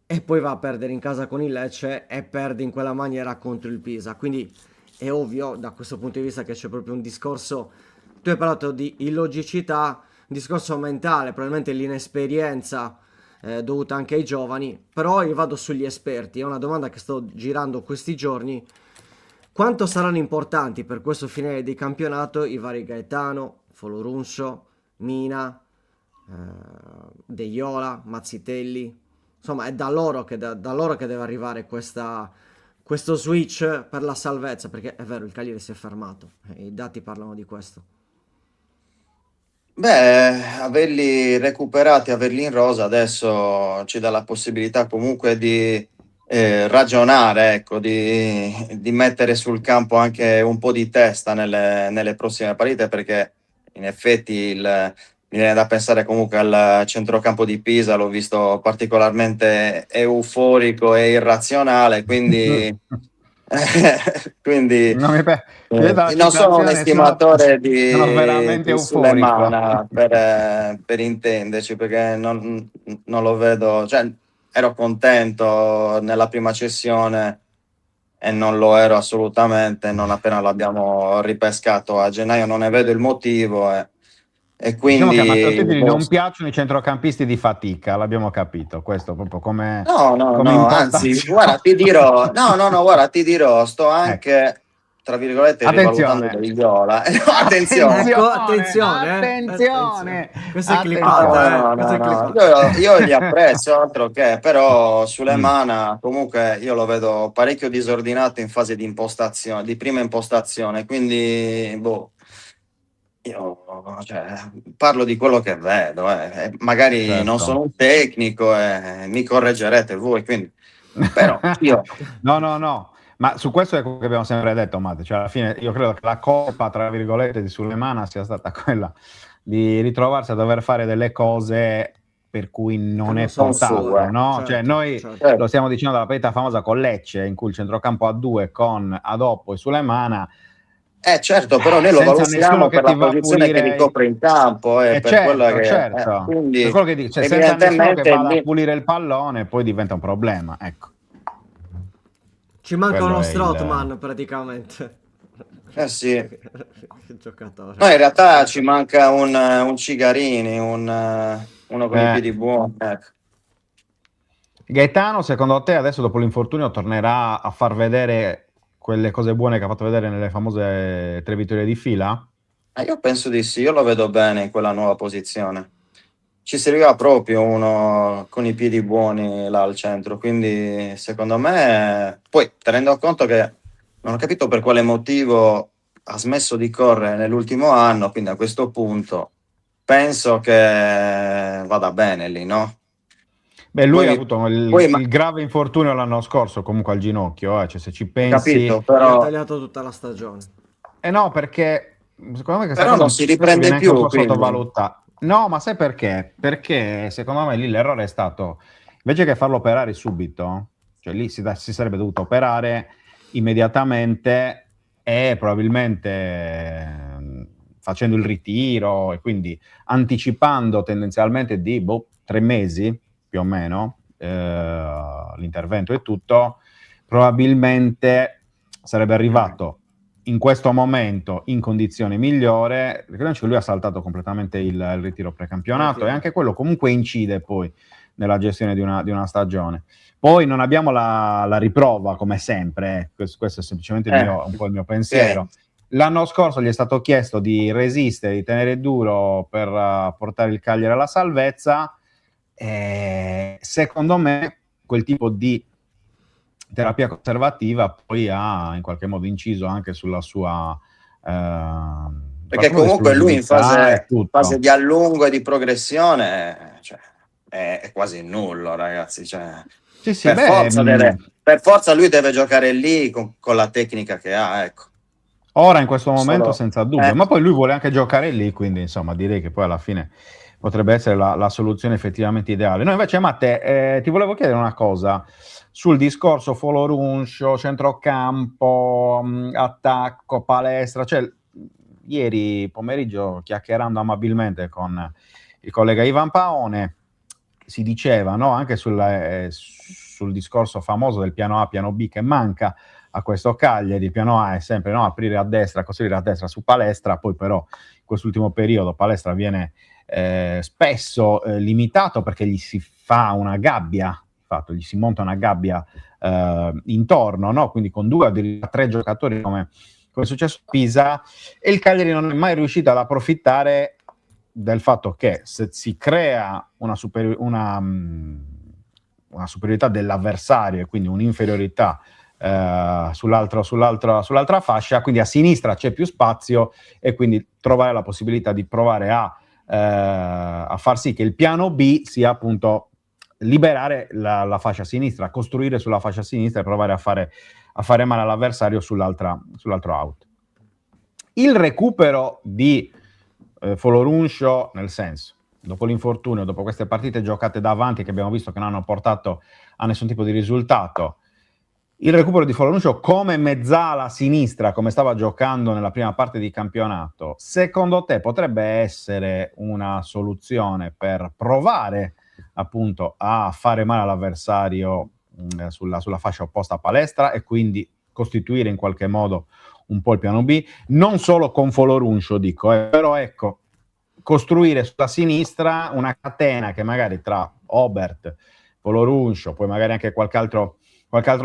e poi va a perdere in casa con il Lecce e perde in quella maniera contro il Pisa, quindi è ovvio da questo punto di vista che c'è proprio un discorso, tu hai parlato di illogicità, un discorso mentale, probabilmente l'inesperienza dovuta anche ai giovani, però io vado sugli esperti, è una domanda che sto girando questi giorni, quanto saranno importanti per questo finale di campionato i vari Gaetano, Folorunso, Mina, De Iola, Mazzitelli, insomma è da loro che, da loro che deve arrivare questo switch per la salvezza, perché è vero il Cagliari si è fermato, i dati parlano di questo. Beh, averli recuperati, averli in rosa adesso ci dà la possibilità comunque di ragionare, ecco, di mettere sul campo anche un po' di testa nelle prossime partite, perché in effetti mi viene da pensare comunque al centrocampo di Pisa, l'ho visto particolarmente euforico e irrazionale, quindi Non mi pe- Io dalla non sono un citazione estimatore sono veramente di euforico. Sulemana per intenderci, perché non lo vedo, cioè ero contento nella prima cessione e non lo ero assolutamente non appena l'abbiamo ripescato a gennaio, non ne vedo il motivo e Diciamo che a Matteo quindi Titoli non piacciono i centrocampisti di fatica, l'abbiamo capito, questo proprio come no, anzi, impostazione. guarda, ti dirò, guarda, ti dirò, sto Ecco. anche, tra virgolette, rivalutando Attenzione. De Viola. No, attenzione. Ecco, attenzione, attenzione. Questo è Attenzione. clippato, questo è clippato. Io li apprezzo, altro che, però Mm. Sulemana comunque io lo vedo parecchio disordinato in fase di impostazione, di prima impostazione, quindi io cioè, parlo di quello che vedo, magari Certo. non sono un tecnico e mi correggerete voi, quindi però io No, ma su questo è quello che abbiamo sempre detto, Matte, cioè alla fine io credo che la colpa, tra virgolette, di Sulemana sia stata quella di ritrovarsi a dover fare delle cose per cui non è sono portato, sue, no? certo, Cioè noi certo. lo stiamo dicendo dalla partita famosa con Lecce, in cui il centrocampo a due con Adoppo e Sulemana, certo, però noi lo senza valutiamo nessuno che per ti la va a posizione che pulire ricopre in campo, per quella che certo. quindi Per quello che dice, senza nessuno che evidentemente vada a pulire il pallone poi diventa un problema, ecco. Ci manca Quello uno è il- Strootman praticamente. sì. Che giocatore. No, in realtà ci manca un Cigarini, uno con i piedi buoni, ecco. Gaetano, secondo te adesso dopo l'infortunio tornerà a far vedere quelle cose buone che ha fatto vedere nelle famose 3 vittorie di fila? Io penso di sì, io lo vedo bene in quella nuova posizione. Ci serviva proprio uno con i piedi buoni là al centro, quindi secondo me, poi tenendo conto che non ho capito per quale motivo ha smesso di correre nell'ultimo anno, quindi a questo punto penso che vada bene lì, no? Beh, lui Poi ha mi- avuto poi il grave infortunio l'anno scorso comunque al ginocchio, cioè se ci pensi... capito, Gli ha però tagliato tutta la stagione. No, perché secondo me questa Però cosa non si spesso riprende viene anche più, un po' quindi. sottovalutata. No, ma sai perché? Perché secondo me lì l'errore è stato, invece che farlo operare subito, cioè lì si sarebbe dovuto operare immediatamente e probabilmente facendo il ritiro e quindi anticipando tendenzialmente di 3 mesi più o meno l'intervento e tutto, probabilmente sarebbe arrivato in questo momento in condizione migliore. Ricordiamoci che lui ha saltato completamente il ritiro precampionato e anche quello comunque incide poi nella gestione di una stagione. Poi non abbiamo la riprova come sempre, questo è semplicemente un po' il mio pensiero. Sì. L'anno scorso gli è stato chiesto di resistere, di tenere duro per portare il Cagliari alla salvezza. Secondo me quel tipo di terapia conservativa poi ha in qualche modo inciso anche sulla sua perché comunque lui in fase di allungo e di progressione cioè, è quasi nullo, ragazzi, cioè, sì, per forza lui deve giocare lì con la tecnica che ha, ecco. Ora in questo momento senza dubbio, ma poi lui vuole anche giocare lì, quindi insomma direi che poi alla fine potrebbe essere la soluzione effettivamente ideale. No, invece, Matte, ti volevo chiedere una cosa sul discorso Foloruncio, centrocampo, attacco, palestra. Cioè, ieri pomeriggio, chiacchierando amabilmente con il collega Ivan Paone, si diceva, no, anche sul discorso famoso del piano A, piano B che manca a questo Cagliari. Il piano A è sempre, no, aprire a destra, costruire a destra su Palestra, poi però in quest'ultimo periodo Palestra viene spesso limitato perché gli si fa una gabbia, infatti, gli si monta una gabbia intorno, no? Quindi con 2 addirittura 3 giocatori come è successo a Pisa, e il Cagliari non è mai riuscito ad approfittare del fatto che se si crea una superiorità dell'avversario e quindi un'inferiorità sull'altra fascia, quindi a sinistra c'è più spazio e quindi trovare la possibilità di provare a far sì che il piano B sia appunto liberare la fascia sinistra, costruire sulla fascia sinistra e provare a fare male all'avversario sull'altro out. Il recupero di Foloruncio, nel senso, dopo l'infortunio, dopo queste partite giocate davanti che abbiamo visto che non hanno portato a nessun tipo di risultato, il recupero di Foloruncio come mezzala sinistra, come stava giocando nella prima parte di campionato, secondo te potrebbe essere una soluzione per provare appunto a fare male all'avversario sulla fascia opposta a Palestra e quindi costituire in qualche modo un po' il piano B, non solo con Foloruncio dico, però ecco, costruire sulla sinistra una catena che magari tra Obert, Foloruncio, poi magari anche qualche altro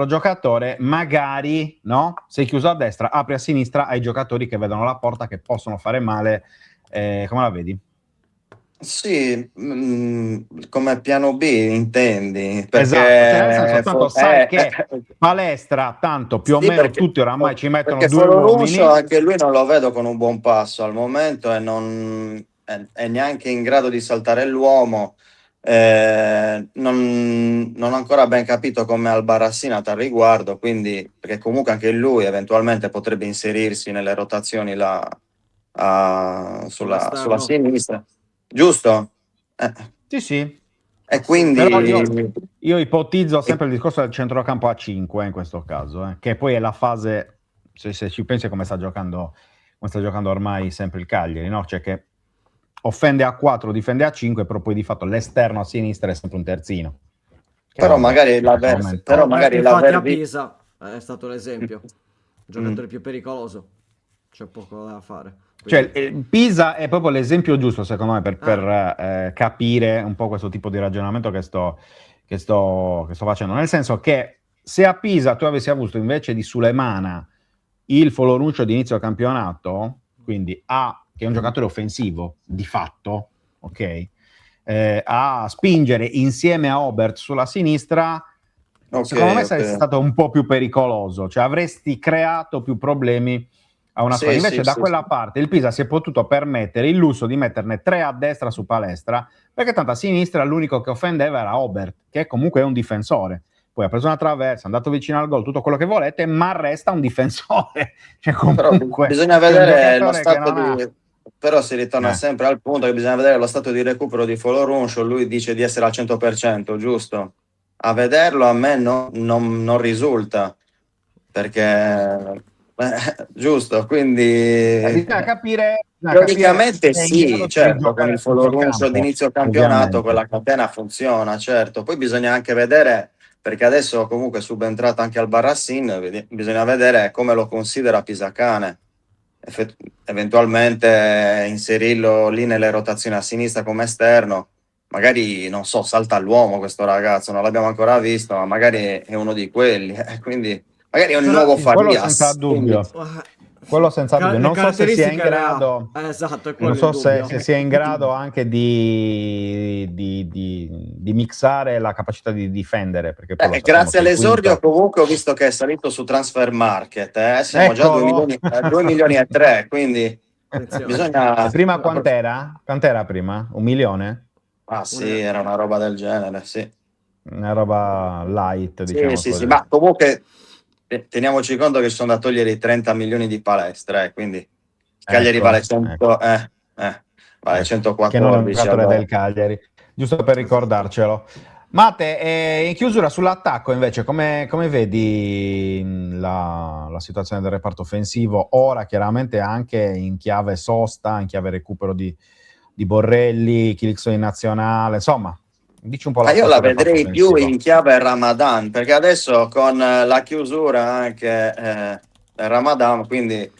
giocatore, magari, no? Sei chiuso a destra, apri a sinistra ai giocatori che vedono la porta, che possono fare male. Come la vedi? Sì, come piano B intendi? Esatto, cioè nel Perché senso, tanto sai che Palestra, tanto più o sì, meno perché, tutti oramai ci mettono perché 2 uomini. Foloruncio anche lui non lo vedo con un buon passo al momento e non è neanche in grado di saltare l'uomo. Non ho ancora ben capito come Albarracina al riguardo, quindi perché comunque anche lui eventualmente potrebbe inserirsi nelle rotazioni là, sulla sinistra, giusto? Sì. E quindi Però io ipotizzo sempre il discorso del centrocampo a 5 in questo caso, che poi è la fase, se ci pensi, come sta giocando ormai sempre il Cagliari, no? Cioè che offende a 4, difende a 5, però poi di fatto l'esterno a sinistra è sempre un terzino. Però magari la a Pisa è stato l'esempio, il giocatore più pericoloso, c'è poco da fare. Cioè Pisa è proprio l'esempio giusto secondo me per capire un po' questo tipo di ragionamento che sto facendo, nel senso che se a Pisa tu avessi avuto invece di Sulemana il Foloruncio di inizio campionato, quindi che è un giocatore offensivo di fatto, ok, a spingere insieme a Obert sulla sinistra, secondo me sarebbe stato un po' più pericoloso, cioè avresti creato più problemi a una squadra. Invece da quella parte il Pisa si è potuto permettere il lusso di metterne 3 a destra su Palestra, perché tanto a sinistra l'unico che offendeva era Obert, che comunque è un difensore. Poi ha preso una traversa, è andato vicino al gol, tutto quello che volete, ma resta un difensore. Cioè, comunque, però bisogna vedere lo stato però si ritorna sempre al punto che bisogna vedere lo stato di recupero di Foloruncio. Lui dice di essere al 100%, giusto? A vederlo a me non risulta, perché giusto, quindi bisogna capire teoricamente sì, certo, con il Foloruncio d'inizio campionato quella catena funziona, certo. Poi bisogna anche vedere, perché adesso comunque è subentrato anche Albarracin, bisogna vedere come lo considera Pisacane, eventualmente inserirlo lì nelle rotazioni a sinistra come esterno, magari non so, salta all'uomo questo ragazzo, non l'abbiamo ancora visto, ma magari è uno di quelli, quindi magari è un nuovo Farias. Quello senza dubbio. Quello senza dubbio. Non so se sia in grado, non so se sia in grado anche di mixare la capacità di difendere. Perché grazie all'esordio comunque ho visto che è salito su Transfer Market, siamo già 2 milioni e 3, quindi bisogna... Prima quant'era? Quant'era prima? 1 milione? Ah sì, era una roba del genere, sì. Una roba light, diciamo. Sì, ma comunque... Teniamoci conto che ci sono da togliere i 30 milioni di Palestra, quindi Cagliari vale 100, vale che non è un 114. giocatore Allora. del Cagliari, giusto per ricordarcelo. Matte, in chiusura sull'attacco invece, come vedi la situazione del reparto offensivo? Ora chiaramente anche in chiave sosta, in chiave recupero di Borrelli, Chilixo in nazionale, insomma, dici un po' la Io tua la sul reparto vedrei più offensivo. in chiave Ramadan, perché adesso con la chiusura anche del Ramadan, quindi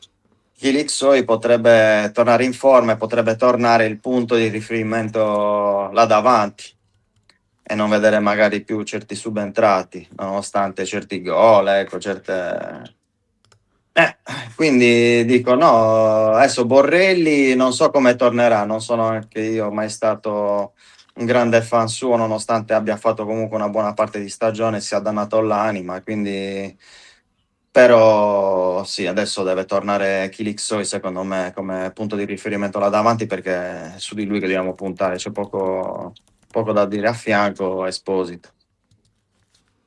Chilixoi potrebbe tornare in forma e potrebbe tornare il punto di riferimento là davanti e non vedere magari più certi subentrati, nonostante certi gol, ecco, certe... quindi dico no, adesso Borrelli non so come tornerà, non sono anche io mai stato un grande fan suo, nonostante abbia fatto comunque una buona parte di stagione e sia dannato l'anima, quindi però sì, adesso deve tornare Chilixoi secondo me come punto di riferimento là davanti, perché è su di lui che dobbiamo puntare, c'è poco da dire a fianco, Esposito.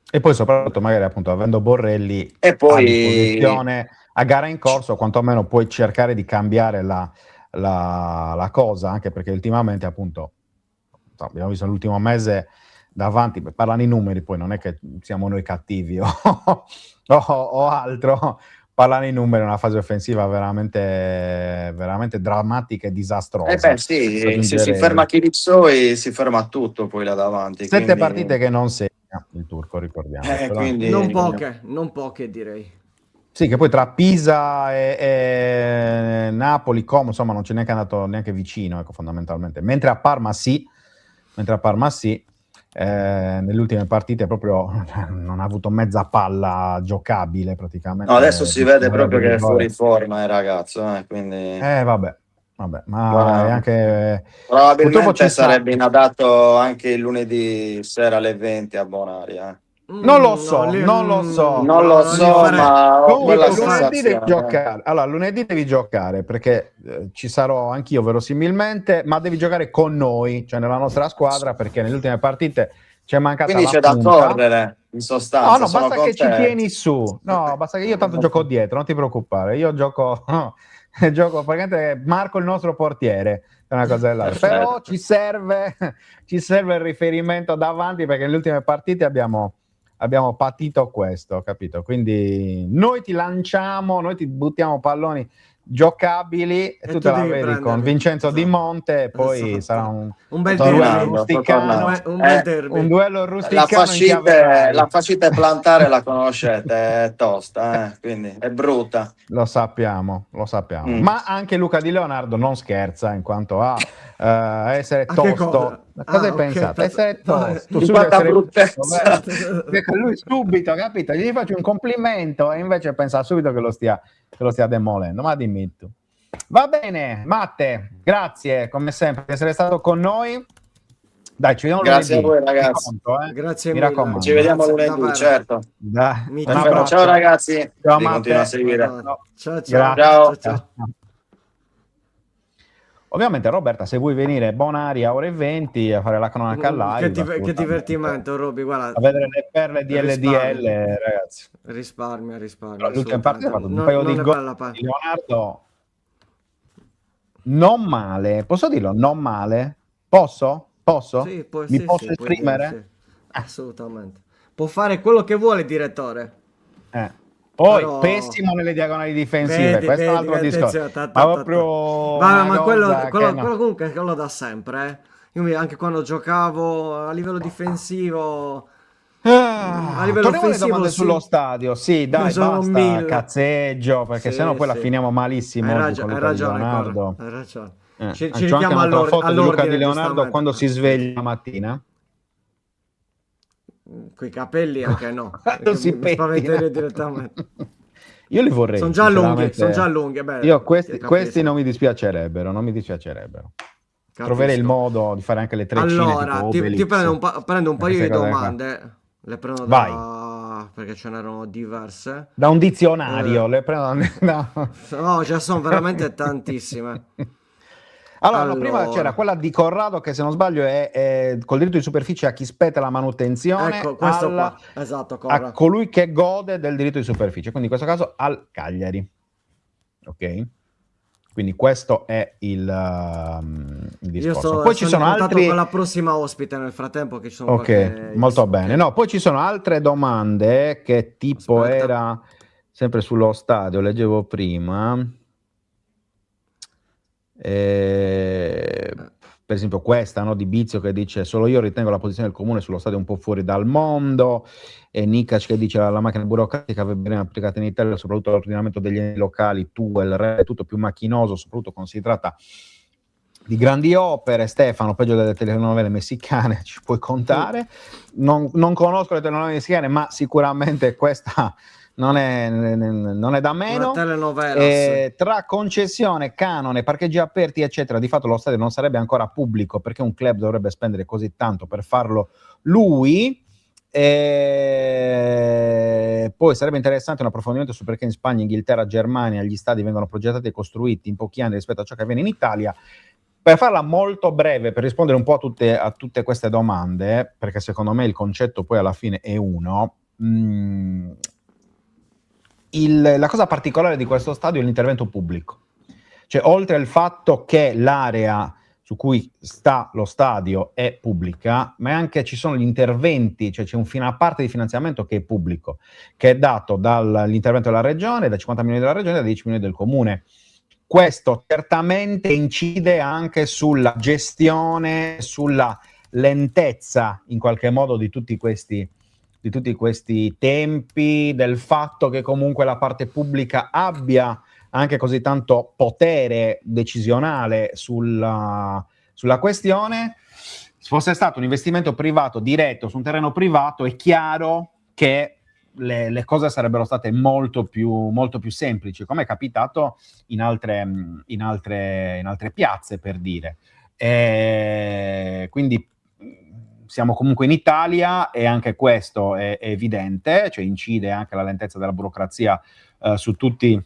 E poi soprattutto magari appunto avendo Borrelli E a poi disposizione a gara in corso, quantomeno puoi cercare di cambiare la cosa, anche perché ultimamente appunto abbiamo visto l'ultimo mese davanti, parlano i numeri, poi non è che siamo noi cattivi o altro, parlano i numeri, una fase offensiva veramente drammatica e disastrosa. sì, se si ferma Chilixoi si ferma tutto poi là davanti. 7 quindi... partite che non segna il turco, ricordiamo. quindi... Non poche direi. Sì, che poi tra Pisa e Napoli, Como, insomma, non c'è neanche andato neanche vicino, ecco, fondamentalmente. Mentre a Parma sì, nelle ultime partite proprio non ha avuto mezza palla giocabile praticamente. No, adesso si vede proprio che è fuori forma il ragazzo, quindi... vabbè, ma è anche... Probabilmente sarebbe inadatto anche il lunedì sera alle 20 a Bonaria. Non lo so, Non lo so, farei. ma ho Comunque, quella lunedì devi sensazione. giocare. Allora, lunedì devi giocare perché ci sarò anch'io verosimilmente, ma devi giocare con noi, cioè nella nostra squadra, perché nelle ultime partite c'è mancata Quindi la c'è da punta. correre, in sostanza. No, sono basta che ci contento. tieni su. No, basta che io tanto gioco dietro, non ti preoccupare. Io gioco praticamente marco il nostro portiere, è una cosa dell'altra. Però ci serve il riferimento davanti, perché nelle ultime partite abbiamo patito questo, capito? Quindi noi ti lanciamo, noi ti buttiamo palloni giocabili e tu te la vedi prenderli. con Vincenzo Di Monte e poi Esatto. sarà un bel duello derby. rusticano, un bel derby. un duello rusticano in chiave Rai. La facite plantare la conoscete, è tosta, quindi è brutta. Lo sappiamo. Ma anche Luca Di Leonardo non scherza in quanto a essere tosto. Cosa hai pensato? Essere tosto. Tu Quanta essere bruttezza. ecco, lui subito, capito? Gli faccio un complimento e invece pensa subito che lo stia demolendo. Ma dimmi tu. Va bene, Matte, grazie come sempre di essere stato con noi. Dai, ci vediamo Grazie lunedì. a voi ragazzi. Grazie Mi mille. raccomando. Ci vediamo Grazie, lunedì, davvero. certo. Dai, Mi un Perfetto. abbraccio. Ciao ragazzi, Ciao, vi Matte. continuo a seguire. Ciao. Grazie. Ciao. Ovviamente Roberta, se vuoi venire Bonaria ore 20 a fare la cronaca live, Che divertimento, Roby, guarda. a vedere le perle di LDL, ragazzi. Risparmio. L'ultima partita ha fatto un Non- paio non di ne gol vale la pena. di Leonardo. Non male, posso dirlo? Non male? Posso? Sì, Mi sì, posso sì, puoi esprimere? dire, sì. Assolutamente. Può fare quello che vuole il direttore. Poi Però- pessimo nelle diagonali difensive, Vedi, questo è un altro attenzione, discorso. Ma proprio Vabbè, una ma cosa quello che no. comunque quello da sempre. Anche quando giocavo a livello difensivo, a livello Torniamo alle offensivo, domande sì. sullo stadio. Sì, dai, Sono basta 1000. cazzeggio, perché Sì, sennò poi la sì. finiamo malissimo Hai oggi con hai Luca Di ragione, Leonardo. Cora, hai ragione. Ci Ci c'ho anche richiamo un'altra foto di Luca all'ordine, Di Leonardo giustamente. quando si sveglia la mattina. Coi capelli anche no. Non si mi spaventerei pettina. direttamente. Io li vorrei. Sono già lunghi, sinceramente. beh, Io questi capisco. non mi dispiacerebbero. Troverei il Capisco. modo di fare anche le treccine Allora, tipo ti Obelix. prendo un paio Queste di cose qua. domande, le prendo Vai. perché ce n'erano diverse. Da un dizionario, le prendo No, ce ne sono veramente tantissime. Allora, prima c'era quella di Corrado che, se non sbaglio, è col diritto di superficie a chi spetta la manutenzione, Ecco, questo qua. Esatto, Corra. a colui che gode del diritto di superficie, quindi in questo caso al Cagliari. Ok? Quindi questo è il Io discorso. Poi ci sono in contatto altri... con la prossima ospite nel frattempo che ci sono Ok, qualche... molto bene. ok. No, poi ci sono altre domande che tipo Aspetta. era sempre sullo stadio, leggevo prima. Per esempio questa, no, di Bizio che dice solo io ritengo la posizione del comune sullo stadio un po' fuori dal mondo, e Nikac che dice la macchina burocratica va bene applicata in Italia, soprattutto l'ordinamento degli enti locali, il re, è tutto più macchinoso, soprattutto quando si tratta di grandi opere. Stefano, peggio delle telenovele messicane, ci puoi contare. Non conosco le telenovele messicane, ma sicuramente questa non è da meno. Una telenovela. Tra concessione, canone, parcheggi aperti eccetera, di fatto lo stadio non sarebbe ancora pubblico, perché un club dovrebbe spendere così tanto per farlo lui. Poi sarebbe interessante un approfondimento su perché in Spagna, Inghilterra, Germania gli stadi vengono progettati e costruiti in pochi anni rispetto a ciò che avviene in Italia. Per farla molto breve, per rispondere un po' a tutte queste domande, perché secondo me il concetto poi alla fine è uno, la cosa particolare di questo stadio è l'intervento pubblico. Cioè, oltre al fatto che l'area su cui sta lo stadio è pubblica, ma anche ci sono gli interventi, cioè c'è una parte di finanziamento che è pubblico, che è dato dall'intervento della regione, da 50 milioni della regione e da 10 milioni del comune. Questo certamente incide anche sulla gestione, sulla lentezza in qualche modo di tutti questi tempi, del fatto che comunque la parte pubblica abbia anche così tanto potere decisionale sulla questione. Se fosse stato un investimento privato diretto su un terreno privato, è chiaro che le cose sarebbero state molto più semplici, come è capitato in altre piazze, per dire. Quindi siamo comunque in Italia e anche questo è evidente, cioè incide anche la lentezza della burocrazia su tutti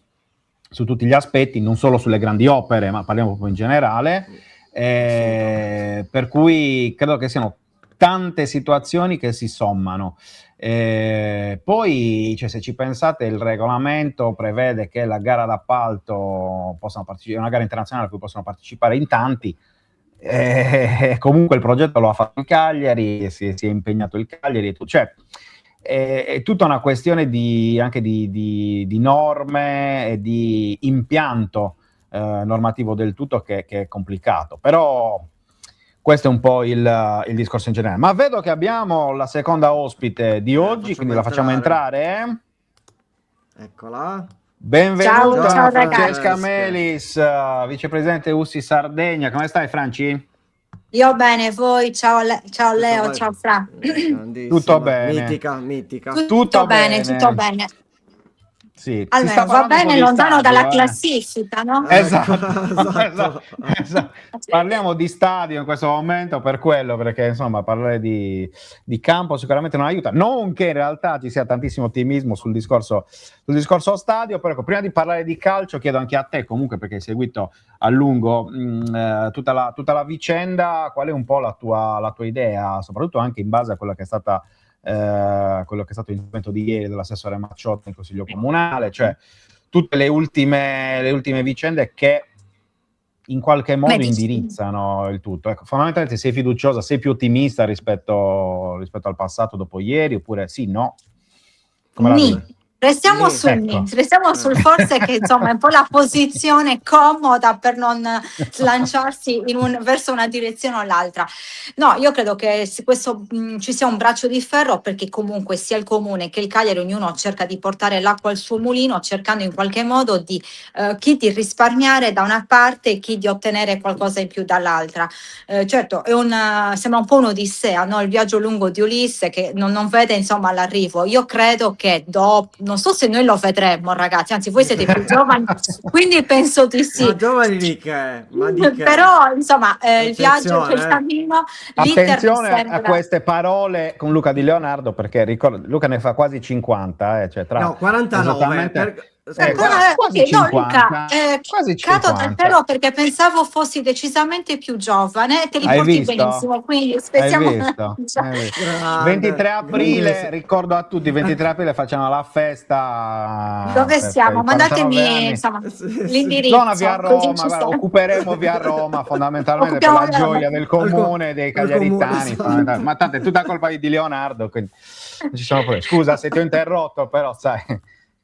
gli aspetti, non solo sulle grandi opere, ma parliamo proprio in generale. Per cui credo che siano tante situazioni che si sommano. Poi, cioè, se ci pensate, il regolamento prevede che la gara d'appalto possano partecipare, una gara internazionale a cui possono partecipare in tanti. Comunque il progetto lo ha fatto il Cagliari, si è impegnato il Cagliari, cioè è tutta una questione anche di norme e di impianto normativo del tutto che è complicato, però questo è un po' il discorso in generale. Ma vedo che abbiamo la seconda ospite di oggi, quindi la facciamo entrare. Eccola. Benvenuta, ciao Francesca ragazzi. Melis, vicepresidente USI Sardegna. Come stai, Franci? Io bene, voi? Ciao, ciao Leo, ciao Fra. Tutto bene. Mitica. Tutto bene, tutto bene. Sì, Almeno va bene lontano dalla classifica, no? Esatto. Parliamo di stadio in questo momento per quello, perché insomma parlare di campo sicuramente non aiuta, non che in realtà ci sia tantissimo ottimismo sul discorso stadio, però ecco, prima di parlare di calcio chiedo anche a te, comunque, perché hai seguito a lungo tutta la vicenda, qual è un po' la tua idea, soprattutto anche in base a quello che è stata quello che è stato l'intervento di ieri dell'assessore Macciotta in Consiglio Comunale, cioè tutte le ultime vicende che in qualche modo indirizzano il tutto. Ecco, fondamentalmente sei fiduciosa, sei più ottimista rispetto al passato dopo ieri, oppure sì, no? Come la vedi? Restiamo sul forse che insomma è un po' la posizione comoda per non lanciarsi verso una direzione o l'altra. No, io credo che questo ci sia un braccio di ferro, perché comunque sia il comune che il Cagliari, ognuno cerca di portare l'acqua al suo mulino, cercando in qualche modo di chi di risparmiare da una parte e chi di ottenere qualcosa in più dall'altra. Certo, sembra un po' un'odissea, no? Il viaggio lungo di Ulisse che non vede insomma l'arrivo. Io credo che non so se noi lo vedremo, ragazzi, anzi voi siete più giovani, quindi penso di sì. Ma giovani di che? Però insomma il viaggio, cioè il cammino, attenzione a queste parole con Luca Di Leonardo, perché ricordo, Luca ne fa quasi 50, cioè tra 49 quasi no, 50, Luca, quasi cado dal 50. pero perché pensavo fossi decisamente più giovane e te li Hai porti visto? benissimo, quindi Hai aspettiamo. visto? Hai visto? Grande, 23 aprile, grandissimo. ricordo a tutti, 23 aprile facciamo la festa Dove per siamo? i 49 Mandatemi, anni. insomma, Sì, sì. Zona via l'indirizzo, così Roma, ci sta. occuperemo via Roma fondamentalmente per Occupiamo la gioia del comune, dei Del comune, cagliaritani, esatto. ma tanto è tutta colpa di Leonardo, quindi non ci sono problemi. Scusa se ti ho interrotto, però sai,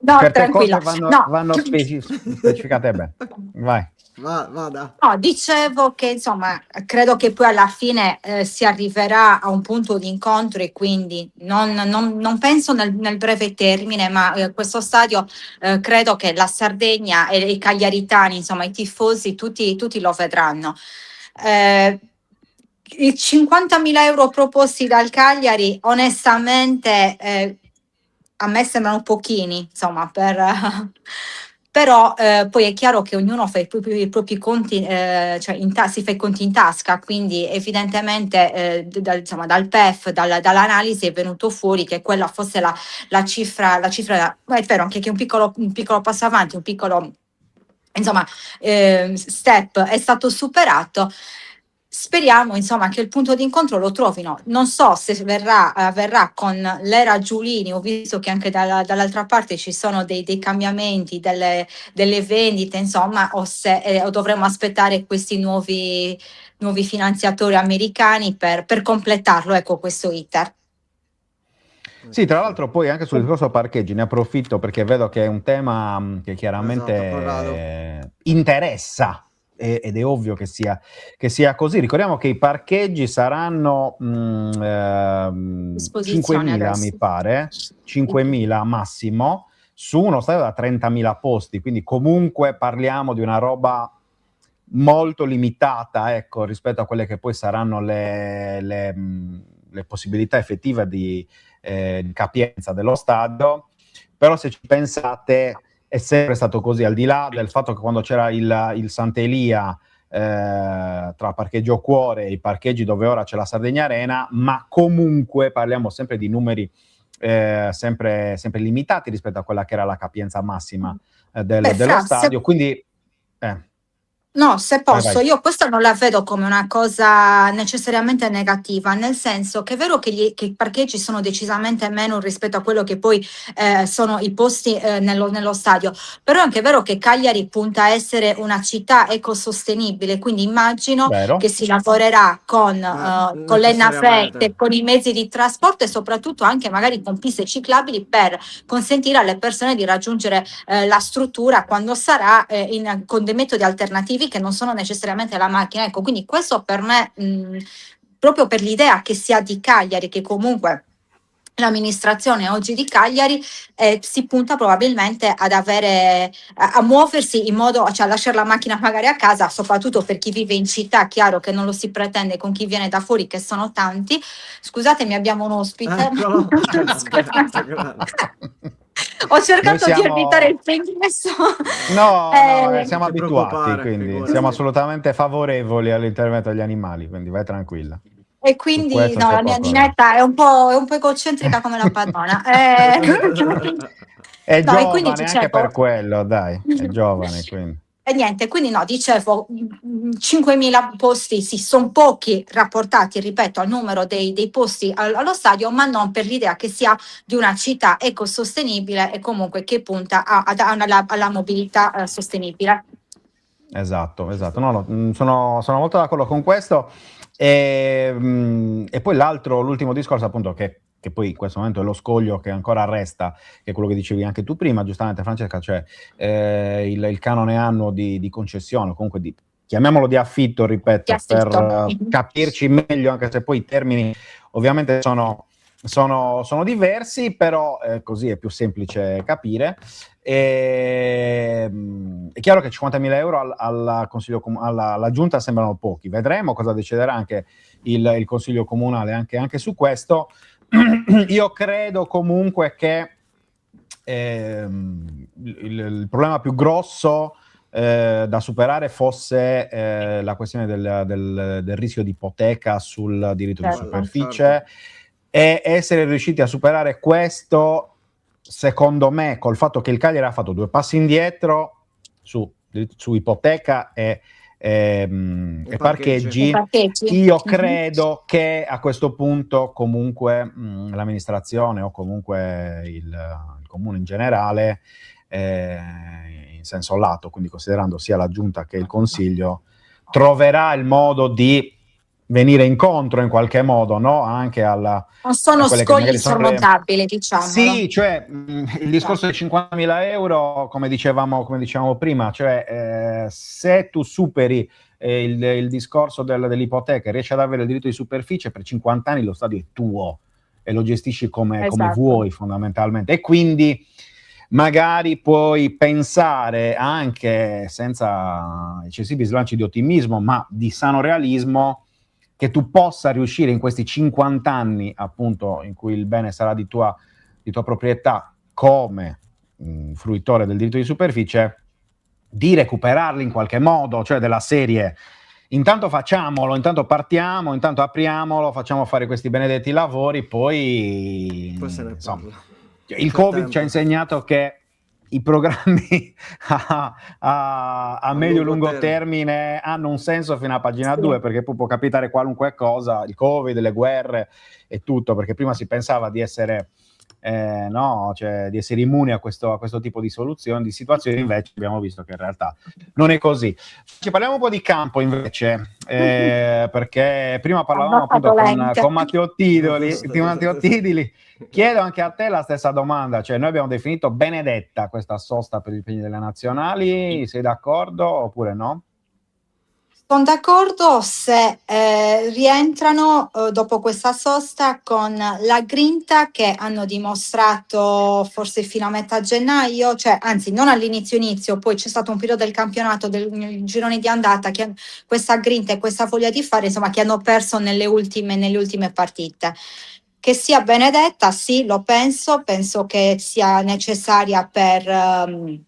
No, certe tranquilla. cose No. vanno specificate bene. Vai. Vada. No, dicevo che insomma credo che poi alla fine si arriverà a un punto di incontro e quindi non penso nel breve termine, ma questo stadio credo che la Sardegna e i cagliaritani, insomma i tifosi, tutti lo vedranno. I 50.000 euro proposti dal Cagliari, onestamente, a me sembrano pochini, insomma, però poi è chiaro che ognuno fa i propri conti, cioè si fa i conti in tasca, quindi evidentemente insomma, dal PEF, dall'analisi è venuto fuori che quella fosse la cifra, ma è vero anche che un piccolo passo avanti, un piccolo insomma, step è stato superato. Speriamo insomma che il punto di incontro lo trovino. Non so se avverrà con l'era Giulini. Ho visto che anche dall'altra parte ci sono dei cambiamenti, delle vendite, insomma, o dovremo aspettare questi nuovi finanziatori americani per completarlo, ecco, questo iter. Sì, tra l'altro poi anche sul discorso parcheggi ne approfitto perché vedo che è un tema che chiaramente interessa ed è ovvio che sia così. Ricordiamo che i parcheggi saranno 5.000 mi pare, 5.000 massimo, su uno stadio da 30.000 posti, quindi comunque parliamo di una roba molto limitata, ecco, rispetto a quelle che poi saranno le possibilità effettive di capienza dello stadio. Però se ci pensate è sempre stato così, al di là del fatto che quando c'era il Sant'Elia tra parcheggio Cuore e i parcheggi dove ora c'è la Sardegna Arena, ma comunque parliamo sempre di numeri sempre limitati rispetto a quella che era la capienza massima dello stadio, quindi no, se posso, vai. io questa non la vedo come una cosa necessariamente negativa, nel senso che è vero che i parcheggi sono decisamente meno rispetto a quello che poi sono i posti nello stadio, però è anche vero che Cagliari punta a essere una città ecosostenibile, quindi immagino che si lavorerà con le navette, con i mezzi di trasporto e soprattutto anche magari con piste ciclabili per consentire alle persone di raggiungere la struttura quando sarà con dei metodi alternativi che non sono necessariamente la macchina. Ecco, quindi questo per me, proprio per l'idea che si ha di Cagliari, che comunque l'amministrazione oggi di Cagliari si punta probabilmente a muoversi in modo, cioè a lasciare la macchina magari a casa, soprattutto per chi vive in città, chiaro che non lo si pretende con chi viene da fuori, che sono tanti. Scusatemi, abbiamo un ospite. Ho cercato di evitare il pregresso. No, siamo abituati, quindi siamo assolutamente favorevoli all'intervento degli animali, quindi vai tranquilla. E quindi no, la mia ninetta è un po' egocentrica come la padrona. È no, giovane, e quindi anche per quello, dai, è giovane, quindi. E niente, quindi no, dicevo, 5.000 posti sì, sono pochi rapportati, ripeto, al numero dei posti allo stadio, ma non per l'idea che sia di una città ecosostenibile e comunque che punta alla mobilità sostenibile. Esatto. No, sono molto d'accordo con questo. E poi l'ultimo discorso appunto che poi in questo momento è lo scoglio che ancora resta, che è quello che dicevi anche tu prima, giustamente Francesca, cioè il canone annuo di concessione, comunque chiamiamolo di affitto, ripeto, per capirci meglio, anche se poi i termini ovviamente sono diversi, però così è più semplice capire. È chiaro che 50.000 euro alla giunta sembrano pochi, vedremo cosa deciderà anche il consiglio comunale anche su questo. Io credo comunque che il problema più grosso da superare fosse la questione del rischio di ipoteca sul diritto di superficie, e essere riusciti a superare questo secondo me, col fatto che il Cagliari ha fatto 2 passi indietro su ipoteca e parcheggi, io credo che a questo punto comunque l'amministrazione o comunque il comune in generale, in senso lato, quindi considerando sia la giunta che il consiglio, troverà il modo di venire incontro in qualche modo, no? Anche non sono scogli insormontabili, diciamo. Sì, cioè il discorso dei 50.000 euro, come dicevamo prima, cioè se tu superi il discorso dell'ipoteca, riesci ad avere il diritto di superficie, per 50 anni lo stadio è tuo e lo gestisci come vuoi fondamentalmente, e quindi magari puoi pensare anche senza eccessivi slanci di ottimismo, ma di sano realismo, che tu possa riuscire in questi 50 anni, appunto, in cui il bene sarà di tua proprietà, come fruitore del diritto di superficie, di recuperarli in qualche modo, cioè della serie: intanto facciamolo, intanto partiamo, intanto apriamolo, facciamo fare questi benedetti lavori, poi insomma, il Covid ci ha insegnato che i programmi a medio-lungo termine hanno un senso fino a pagina 2, perché poi può capitare qualunque cosa, il Covid, le guerre e tutto, perché prima si pensava di essere cioè di essere immuni a questo tipo di soluzioni, di situazioni, invece abbiamo visto che in realtà non è così. Ci parliamo un po' di campo invece, perché prima parlavamo appunto con Matteo Tidili. Chiedo anche a te la stessa domanda, cioè noi abbiamo definito benedetta questa sosta per gli impegni delle nazionali, sei d'accordo oppure no? Sono d'accordo se rientrano dopo questa sosta con la grinta che hanno dimostrato forse fino a metà gennaio, cioè anzi non all'inizio, poi c'è stato un periodo del campionato, del girone di andata, che questa grinta e questa voglia di fare, insomma, che hanno perso nelle ultime partite. Che sia benedetta, sì, lo penso che sia necessaria per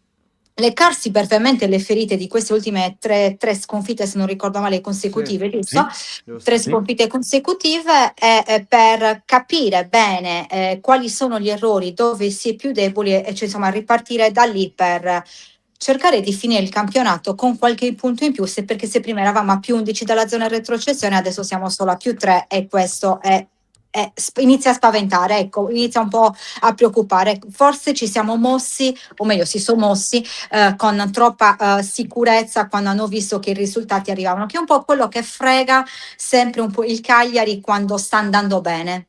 leccarsi perfettamente le ferite di queste ultime tre sconfitte, se non ricordo male, consecutive, giusto? Sì, 3 sconfitte consecutive, e per capire bene quali sono gli errori, dove si è più deboli, e cioè, insomma, ripartire da lì per cercare di finire il campionato con qualche punto in più, perché se prima eravamo a più 11 dalla zona retrocessione, adesso siamo solo a più 3, e questo inizia a spaventare, ecco, inizia un po' a preoccupare. Forse ci siamo mossi, o meglio si sono mossi con troppa sicurezza quando hanno visto che i risultati arrivavano, che è un po' quello che frega sempre un po' il Cagliari quando sta andando bene.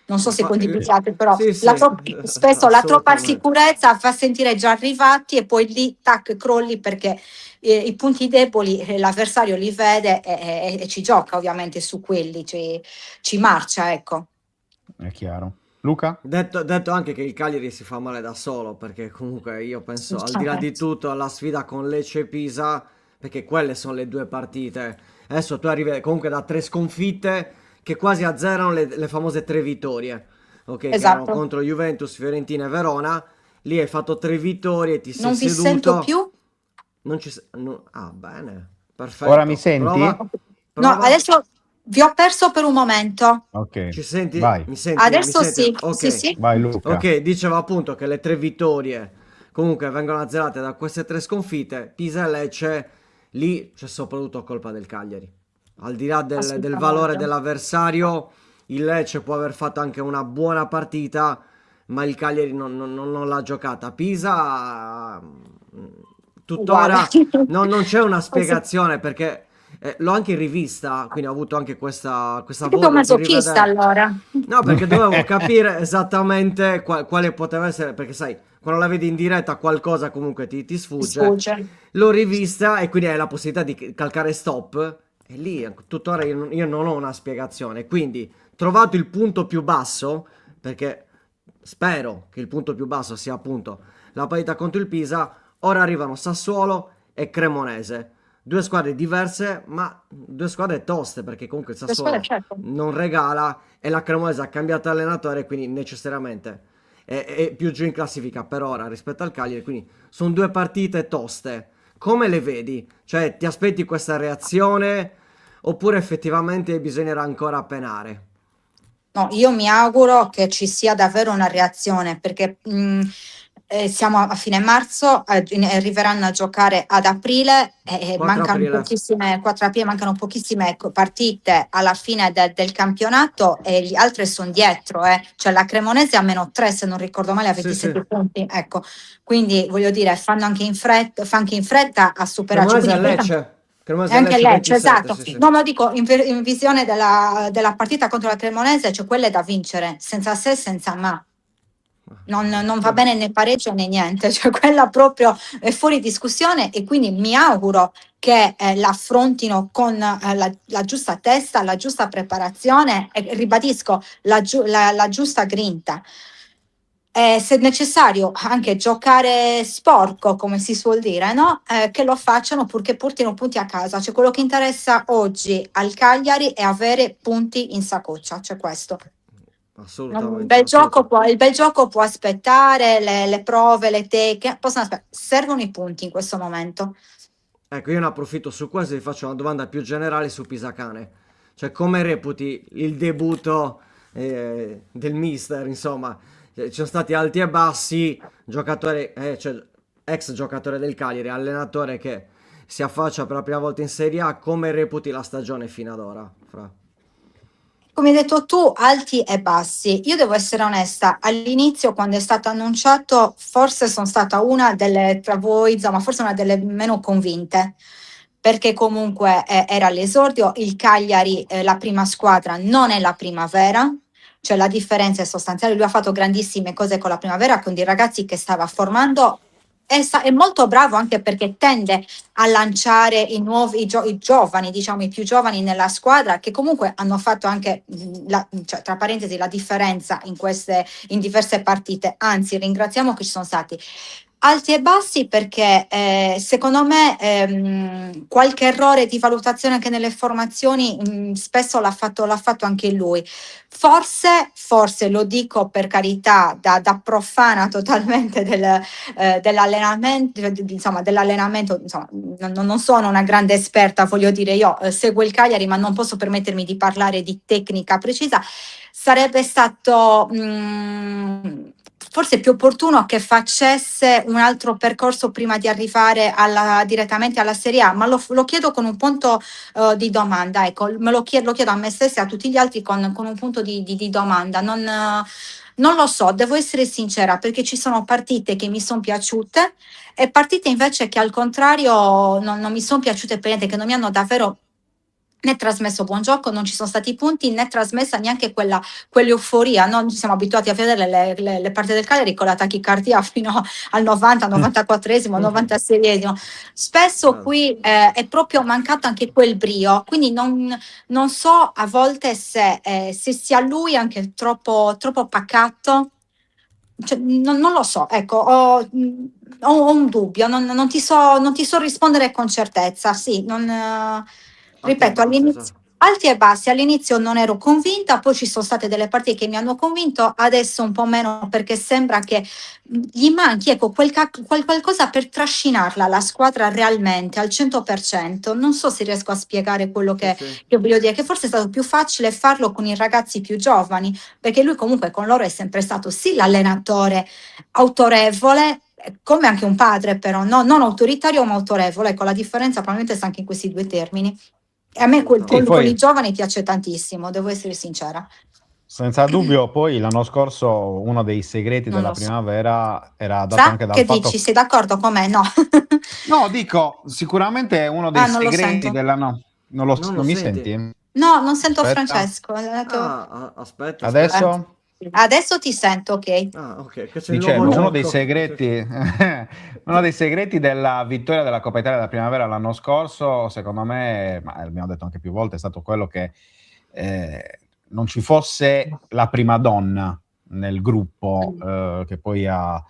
Non so se condividiate, però sì, spesso la troppa sicurezza fa sentire già arrivati, e poi lì tac, crolli, perché i punti deboli l'avversario li vede e ci gioca ovviamente su quelli, ci marcia, ecco. È chiaro. Luca? Detto anche che il Cagliari si fa male da solo, perché comunque io penso, al di là di tutto, alla sfida con Lecce e Pisa, perché quelle sono le 2 partite. Adesso tu arrivi comunque da 3 sconfitte che quasi azzerano le famose 3 vittorie, ok? Esatto. Che erano contro Juventus, Fiorentina e Verona. Lì hai fatto 3 vittorie e ti sei seduto. Non vi sento più? Non ci bene, perfetto. Ora mi senti? Prova. No, adesso vi ho perso per un momento. Ok. Ci senti? Vai. Mi senti? Adesso mi senti? sì. Okay. Sì. Vai Luca. Ok, dicevo appunto che le 3 vittorie comunque vengono azzerate da queste 3 sconfitte. Pisa e Lecce, lì c'è soprattutto colpa del Cagliari. Al di là del valore dell'avversario, il Lecce può aver fatto anche una buona partita, ma il Cagliari non l'ha giocata. Pisa tuttora non c'è una spiegazione, perché l'ho anche rivista, quindi ho avuto anche questa voglia masochista, allora. No, perché dovevo capire esattamente quale poteva essere, perché sai, quando la vedi in diretta qualcosa comunque ti sfugge. L'ho rivista e quindi hai la possibilità di calcare stop, e lì tuttora io non ho una spiegazione. Quindi, trovato il punto più basso, perché spero che il punto più basso sia appunto la partita contro il Pisa, ora arrivano Sassuolo e Cremonese. 2 squadre diverse, ma 2 squadre toste, perché comunque il Sassuolo non regala e la Cremonese ha cambiato allenatore, quindi necessariamente è più giù in classifica per ora rispetto al Cagliari, quindi sono 2 partite toste. Come le vedi? Cioè, ti aspetti questa reazione oppure effettivamente bisognerà ancora penare? No, io mi auguro che ci sia davvero una reazione, perché siamo a fine marzo, arriveranno a giocare ad aprile, 4 mancano aprile. pochissime, 4 aprile, mancano pochissime partite alla fine del campionato e gli altri sono dietro, cioè la Cremonese ha -3 se non ricordo male, a Sì, 27 sì. punti, ecco, quindi voglio dire, fa anche in fretta a superarci. Cremonese e Quindi Lecce. Cremonese e e anche Lecce Lecce, 27, esatto. sì, sì. No, ma dico, in visione della partita contro la Cremonese, cioè quella è da vincere, senza se, senza ma. Non va bene né pareggio né niente, cioè quella proprio è fuori discussione, e quindi mi auguro che l'affrontino con la giusta testa, la giusta preparazione e ribadisco la giusta grinta. Se necessario anche giocare sporco, come si suol dire, no? Che lo facciano purché portino punti a casa. Cioè, quello che interessa oggi al Cagliari è avere punti in saccoccia, cioè questo. Assolutamente. Il bel gioco può aspettare, le prove, le tecniche, possono aspettare. Servono i punti in questo momento. Ecco, io ne approfitto su questo e vi faccio una domanda più generale su Pisacane. Cioè, come reputi il debutto del mister, insomma? Ci sono stati alti e bassi, giocatore, cioè, ex giocatore del Cagliari, allenatore che si affaccia per la prima volta in Serie A. Come reputi la stagione fino ad ora, Fra? Come hai detto tu, alti e bassi. Io devo essere onesta, all'inizio quando è stato annunciato, forse sono stata una delle, tra voi, insomma, forse una delle meno convinte, perché comunque era l'esordio, il Cagliari, la prima squadra, non è la primavera, cioè la differenza è sostanziale. Lui ha fatto grandissime cose con la primavera, con dei ragazzi che stava formando. È molto bravo anche perché tende a lanciare i giovani, diciamo i più giovani nella squadra, che comunque hanno fatto anche, cioè, tra parentesi, la differenza in diverse partite. Anzi, ringraziamo che ci sono stati alti e bassi, perché secondo me qualche errore di valutazione anche nelle formazioni spesso l'ha fatto anche lui. Forse lo dico per carità da profana totalmente dell'allenamento, insomma, non sono una grande esperta, voglio dire, io seguo il Cagliari, ma non posso permettermi di parlare di tecnica precisa. Sarebbe stato forse più opportuno che facesse un altro percorso prima di arrivare direttamente alla Serie A, ma lo chiedo con un punto di domanda, ecco, lo chiedo a me stessa e a tutti gli altri con un punto di domanda. Non lo so, devo essere sincera, perché ci sono partite che mi sono piaciute e partite invece che al contrario non mi sono piaciute per niente, che non mi hanno davvero né trasmesso buon gioco, non ci sono stati punti, né trasmessa neanche quell'euforia. No? Ci siamo abituati a vedere le partite del Cagliari con la tachicardia fino al 90, 94esimo, 96esimo. Spesso qui è proprio mancato anche quel brio, quindi non so a volte se sia lui anche troppo pacato. Cioè, non lo so, ecco, ho un dubbio, non ti so rispondere con certezza, sì, ripeto, all'inizio alti e bassi, all'inizio non ero convinta, poi ci sono state delle partite che mi hanno convinto, adesso un po' meno, perché sembra che gli manchi, ecco, qualcosa per trascinarla la squadra realmente al 100%. Non so se riesco a spiegare quello che voglio dire, che forse è stato più facile farlo con i ragazzi più giovani, perché lui comunque con loro è sempre stato sì l'allenatore autorevole, come anche un padre, però non autoritario ma autorevole. Ecco, la differenza probabilmente sta anche in questi due termini. E a me con i giovani piace tantissimo, devo essere sincera. Senza dubbio, poi l'anno scorso uno dei segreti della primavera era dato anche dal che fatto... dici? Sei d'accordo con me? No. No, dico, sicuramente uno dei segreti dell'anno... Non mi senti? No, non sento Aspetta. Francesco. Aspetta. Adesso? Adesso ti sento, ok. Ok. Dicevo, uno dei segreti della vittoria della Coppa Italia della primavera l'anno scorso, secondo me, ma l'abbiamo detto anche più volte, è stato quello che non ci fosse la prima donna nel gruppo che poi ha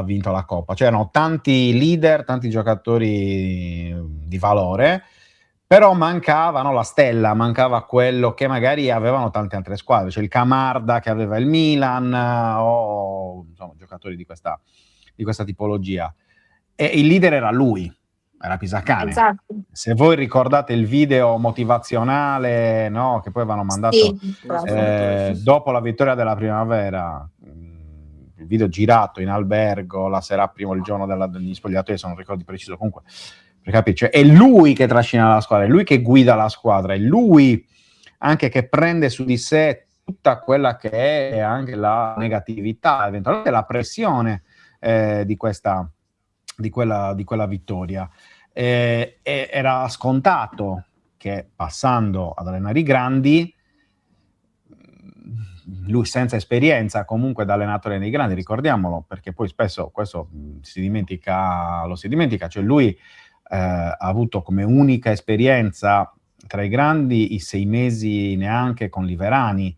vinto la Coppa. C'erano tanti leader, tanti giocatori di valore, però mancava la stella, mancava quello che magari avevano tante altre squadre, c'è il Camarda che aveva il Milan o insomma, giocatori di questa tipologia, e il leader era lui. era Pisacane. Esatto. Se voi ricordate il video motivazionale, no, che poi avevano mandato Sì, dopo la vittoria della Primavera, il video girato in albergo la sera prima, il giorno degli spogliatoi, se non ricordo preciso, comunque, per capire, cioè, è lui che trascina la squadra, è lui che guida la squadra, è lui anche che prende su di sé tutta quella che è anche la negatività, eventualmente la pressione di quella vittoria. Era scontato che passando ad allenare i grandi, lui senza esperienza comunque da allenatore dei grandi, ricordiamolo, perché poi spesso questo lo si dimentica, cioè lui ha avuto come unica esperienza tra i grandi i 6 mesi neanche con Liverani,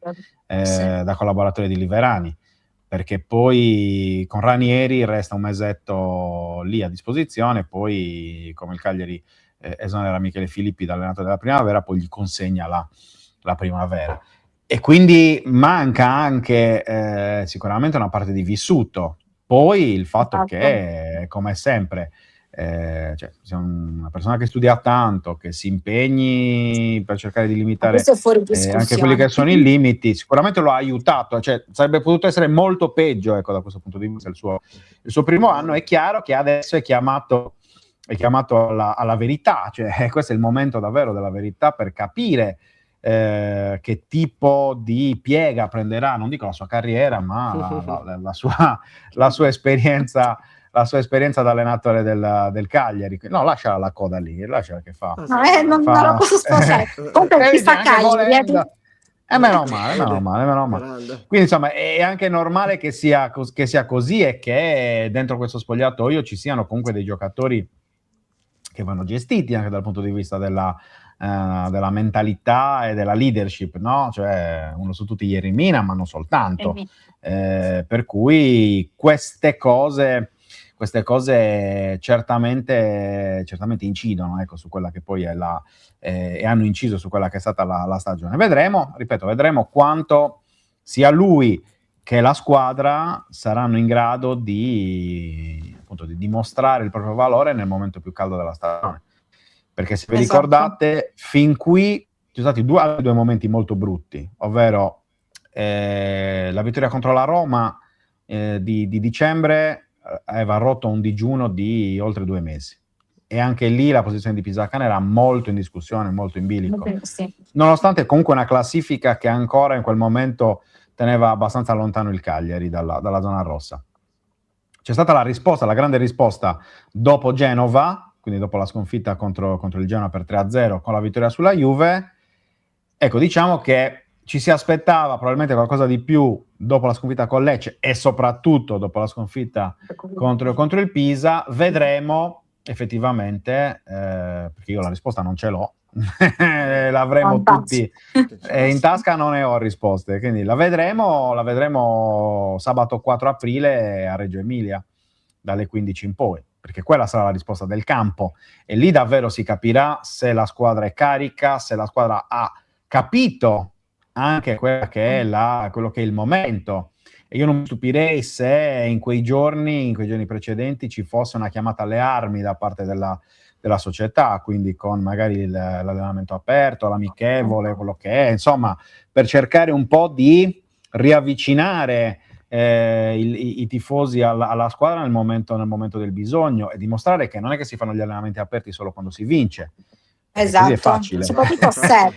da collaboratore di Liverani, perché poi con Ranieri resta un mesetto lì a disposizione, poi come il Cagliari esonera Michele Filippi da allenatore della Primavera, poi gli consegna la Primavera. E quindi manca anche sicuramente una parte di vissuto. Poi il fatto che, come sempre, cioè, sia una persona che studia tanto, che si impegni per cercare di limitare anche quelli che sono i limiti, sicuramente lo ha aiutato, cioè, sarebbe potuto essere molto peggio, ecco, da questo punto di vista il suo primo anno. È chiaro che adesso è chiamato alla verità, cioè questo è il momento davvero della verità per capire che tipo di piega prenderà, non dico la sua carriera, ma la sua esperienza. La sua esperienza da allenatore del Cagliari. No, lascia la coda lì, lascia che fa. Non lo posso sposare. Comunque ci sta Cagliari. Meno male. Quindi insomma è anche normale che sia così e che dentro questo spogliatoio ci siano comunque dei giocatori che vanno gestiti anche dal punto di vista della mentalità e della leadership, no? Cioè uno su tutti ieri Mina, ma non soltanto. Per cui queste cose certamente incidono, ecco, su quella che poi è e hanno inciso su quella che è stata la stagione. Vedremo quanto sia lui che la squadra saranno in grado di dimostrare il proprio valore nel momento più caldo della stagione. Perché se vi ricordate, fin qui ci sono stati due momenti molto brutti, ovvero la vittoria contro la Roma di dicembre aveva rotto un digiuno di oltre 2 mesi, e anche lì la posizione di Pisacane era molto in discussione, molto in bilico, nonostante comunque una classifica che ancora in quel momento teneva abbastanza lontano il Cagliari dalla zona rossa. C'è stata la grande risposta dopo Genova, quindi dopo la sconfitta contro il Genoa per 3-0 con la vittoria sulla Juve. Ecco, diciamo che ci si aspettava probabilmente qualcosa di più dopo la sconfitta con Lecce e soprattutto dopo la sconfitta contro il Pisa. Vedremo effettivamente, perché io la risposta non ce l'ho, l'avremo tutti in tasca, non ne ho risposte, quindi la vedremo sabato 4 aprile a Reggio Emilia dalle 15 in poi, perché quella sarà la risposta del campo e lì davvero si capirà se la squadra è carica, se la squadra ha capito anche quella che è quello che è il momento. E io non mi stupirei se in quei giorni precedenti ci fosse una chiamata alle armi da parte della società, quindi con magari l'allenamento aperto, l'amichevole, quello che è, insomma, per cercare un po' di riavvicinare i tifosi alla squadra nel momento del bisogno e dimostrare che non è che si fanno gli allenamenti aperti solo quando si vince. Esatto, è facile. soprattutto se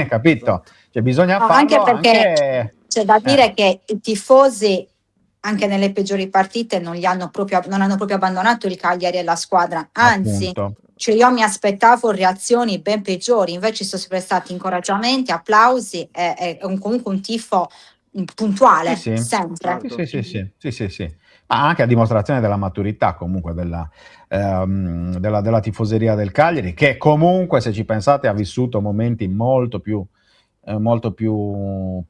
capito? Cioè bisogna farlo anche perché c'è da dire che i tifosi anche nelle peggiori partite non hanno proprio abbandonato il Cagliari e la squadra, anzi, cioè io mi aspettavo reazioni ben peggiori, invece sono sempre stati incoraggiamenti, applausi e comunque un tifo puntuale, sempre. Sì. Ma anche a dimostrazione della maturità comunque della tifoseria del Cagliari, che comunque, se ci pensate, ha vissuto momenti molto più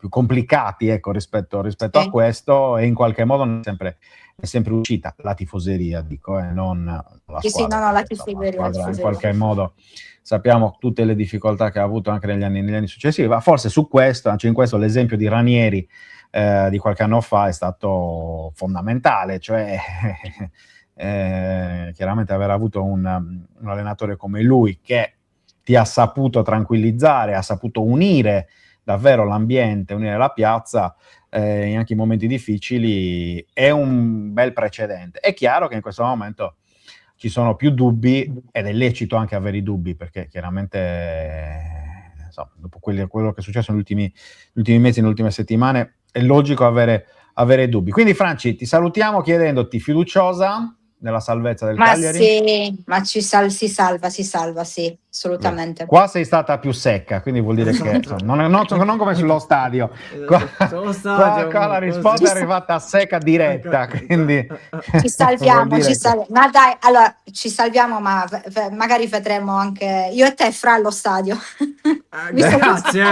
complicati, ecco, rispetto a questo, e in qualche modo è sempre uscita la tifoseria, dico, non la squadra. La tifoseria. In qualche modo sappiamo tutte le difficoltà che ha avuto anche negli anni successivi, ma forse in questo l'esempio di Ranieri di qualche anno fa è stato fondamentale, cioè chiaramente aver avuto un allenatore come lui che ti ha saputo tranquillizzare, ha saputo unire davvero l'ambiente, unire la piazza anche in momenti difficili, è un bel precedente. È chiaro che in questo momento ci sono più dubbi, ed è lecito anche avere i dubbi, perché chiaramente dopo quello che è successo negli ultimi mesi, nelle ultime settimane, è logico avere dubbi. Quindi Franci, ti salutiamo chiedendoti fiduciosa nella salvezza del Cagliari. Sì, ma si salva, sì, assolutamente. Qua sei stata più secca, quindi vuol dire che non come sullo stadio. Qua la risposta è arrivata a secca diretta, quindi ci salviamo. Ma dai, allora ci salviamo, ma magari vedremo anche io e te fra lo stadio. Grazie.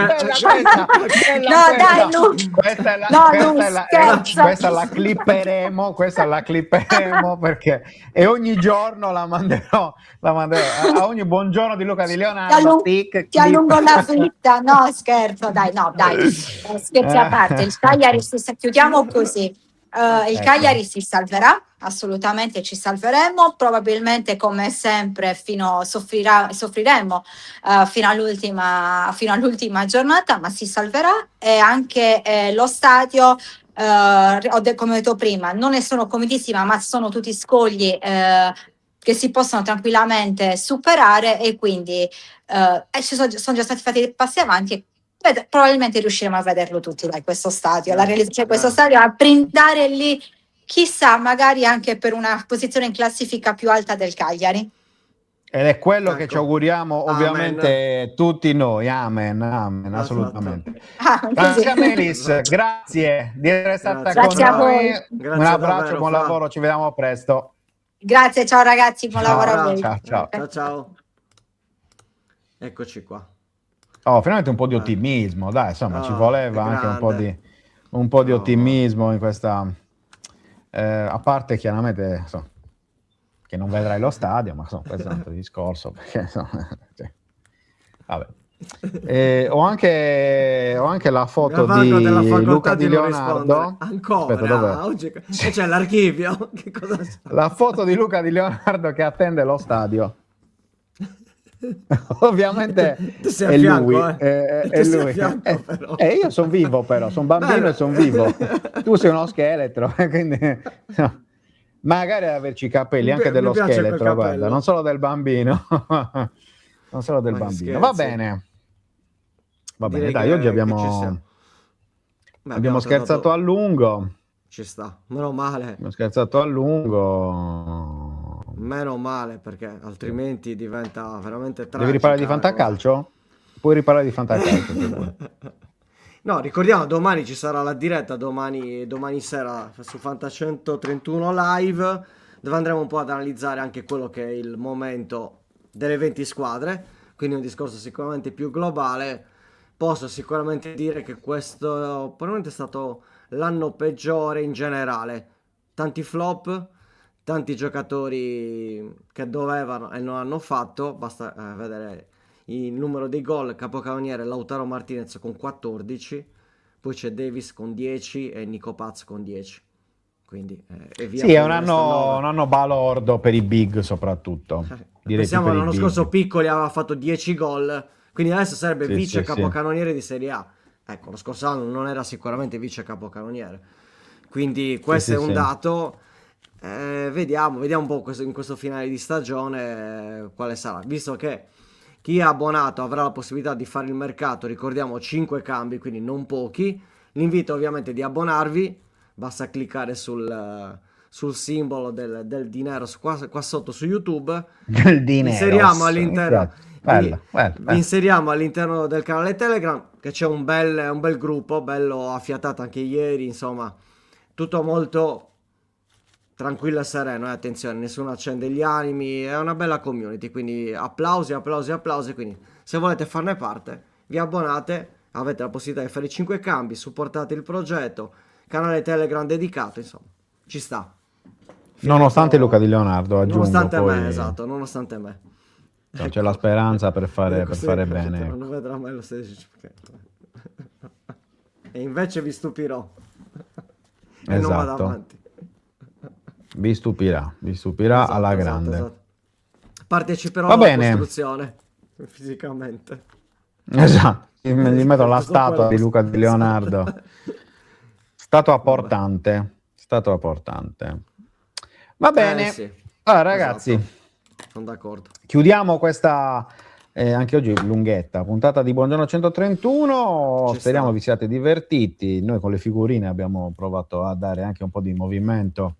Questa la clipperemo, perché e ogni giorno la manderò a ogni buongiorno di Luca Di Leonardo. Ti allungo la vita, no scherzo, dai, scherzi a parte. Il Cagliari chiudiamo così. Il Cagliari si salverà, assolutamente ci salveremo, probabilmente come sempre soffriremo fino all'ultima giornata, ma si salverà. E anche lo stadio, come ho detto prima, non ne sono convintissima, ma sono tutti scogli che si possono tranquillamente superare, e quindi sono già stati fatti dei passi avanti, e probabilmente riusciremo a vederlo tutti, questo stadio, questo stadio, a brindare lì, chissà, magari anche per una posizione in classifica più alta del Cagliari. Ed è quello che ci auguriamo, ovviamente, tutti noi. Amen, assolutamente. Grazie a Melis, grazie di essere stata con noi. Un abbraccio, buon lavoro, ci vediamo presto. Grazie, ciao ragazzi, buon lavoro a voi. Ciao. Eccoci qua. Finalmente un po' di ottimismo, dai, insomma, ci voleva anche un po' di ottimismo in questa, a parte chiaramente che non vedrai lo stadio, ma questo è un altro discorso, perché vabbè. Ho anche la foto di Luca Di Leonardo. Ancora? Aspetta, oggi c'è l'archivio. Che cosa c'è? La foto di Luca Di Leonardo che attende lo stadio. Ovviamente è lui, è lui. Io sono vivo, però sono bambino e sono vivo. Tu sei uno scheletro, quindi magari averci i capelli anche dello scheletro, guarda, non solo del bambino. Non solo del bambino. Va bene, dai, oggi abbiamo scherzato a lungo. Ci sta, meno male. Abbiamo scherzato a lungo. Meno male, perché altrimenti diventa veramente tragica. Devi riparare di fantacalcio? Puoi riparare di fantacalcio. No, ricordiamo, domani ci sarà la diretta, domani sera su Fanta 131 live, dove andremo un po' ad analizzare anche quello che è il momento delle 20 squadre, quindi un discorso sicuramente più globale. Posso sicuramente dire che questo probabilmente è stato l'anno peggiore in generale. Tanti flop, tanti giocatori che dovevano e non hanno fatto, basta vedere il numero dei gol. Capocannoniere Lautaro Martinez con 14, poi c'è Davis con 10 e Nico Paz con 10. Quindi sì, è un anno balordo per i big, soprattutto. Pensiamo l'anno scorso Piccoli aveva fatto 10 gol, quindi adesso sarebbe vice capocannoniere di Serie A. Ecco, lo scorso anno non era sicuramente vice capocannoniere, quindi questo è un dato. Vediamo un po' in questo finale di stagione quale sarà, visto che chi è abbonato avrà la possibilità di fare il mercato. Ricordiamo 5 cambi, quindi non pochi. L'invito ovviamente di abbonarvi, basta cliccare sul simbolo del dinero qua sotto su YouTube. Del dinero. Inseriamo all'interno bello. Vi inseriamo all'interno del canale Telegram, che c'è un bel gruppo, bello affiatato anche ieri, insomma tutto molto tranquillo e sereno, attenzione, nessuno accende gli animi, è una bella community, quindi applausi, quindi se volete farne parte vi abbonate, avete la possibilità di fare 5 cambi, supportate il progetto, canale Telegram dedicato, insomma, ci sta. Nonostante Luca Di Leonardo, aggiungo. Nonostante me, esatto, nonostante me. C'è la speranza per fare bene. Non vedrà mai lo stesso. E invece vi stupirò. E non vado avanti. vi stupirà Esatto, alla esatto, grande. esatto. Parteciperò Va alla bene. costruzione fisicamente. Esatto, gli metto la Questo statua quello- di Luca Di Leonardo. Esatto. Statua portante. Va bene. Sì, Allora, ragazzi, esatto. Sono d'accordo. chiudiamo questa anche oggi lunghetta puntata di Buongiorno 131. Ci Speriamo sta. vi siate divertiti. Noi con le figurine abbiamo provato a dare anche un po' di movimento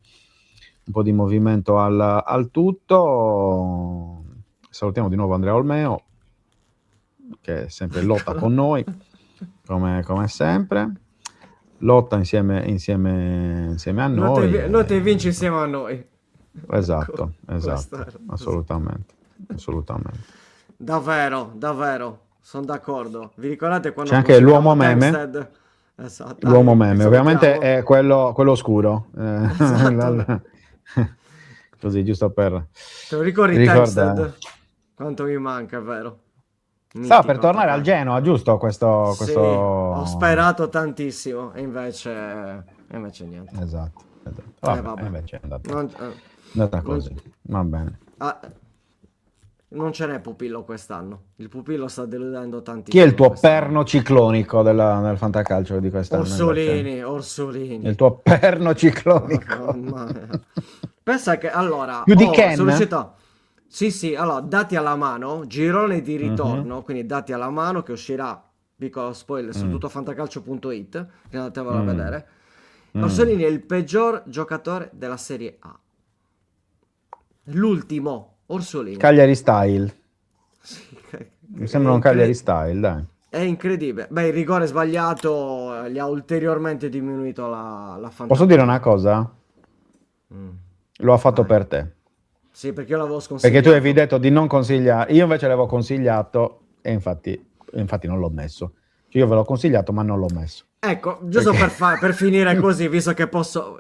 al tutto. Salutiamo di nuovo Andrea Olmeo, che è sempre in lotta con noi, come sempre. Lotta insieme a noi. Non te vinci insieme a noi. Esatto, Questo era- assolutamente. Davvero, sono d'accordo. Vi ricordate quando C'è anche l'uomo meme? Tempsted? Esatto. L'uomo Dai, meme, salutiamo. ovviamente è quello oscuro. Esatto. Così, giusto per... Te lo ricordi Ricorda- Tempsted? Quanto mi manca, è vero? Stava Mitico per tornare al attaccante. Genoa, giusto? Questo... Sì, ho sperato tantissimo e invece niente. Esatto. Vabbè, Vabbè. invece è andata, Non, è andata così. Va bene. non ce n'è Pupillo quest'anno. Il Pupillo sta deludendo tantissimo. Chi è il tuo quest'anno. perno ciclonico del fantacalcio di quest'anno? invece? Orsolini. Il tuo perno ciclonico. Mamma mia. Pensa che allora Più di Ken? sono riuscito. Sì, allora dati alla mano, girone di ritorno, Mhm. quindi dati alla mano che uscirà, piccolo spoiler, su tuttofantacalcio.it, che andatevelo a vedere. Orsolini è il peggior giocatore della Serie A. L'ultimo, Orsolini. Cagliari style. Sì, Mi sembra un Cagliari style, dai. È incredibile. Beh, il rigore sbagliato gli ha ulteriormente diminuito la fantasia. Posso dire una cosa? Mm. Lo ha fatto Vai. per te. Sì, perché io l'avevo sconsigliato. Perché tu avevi detto di non consigliare. Io invece l'avevo consigliato e infatti non l'ho messo. Cioè, io ve l'ho consigliato, ma non l'ho messo. Ecco, giusto per finire così, visto che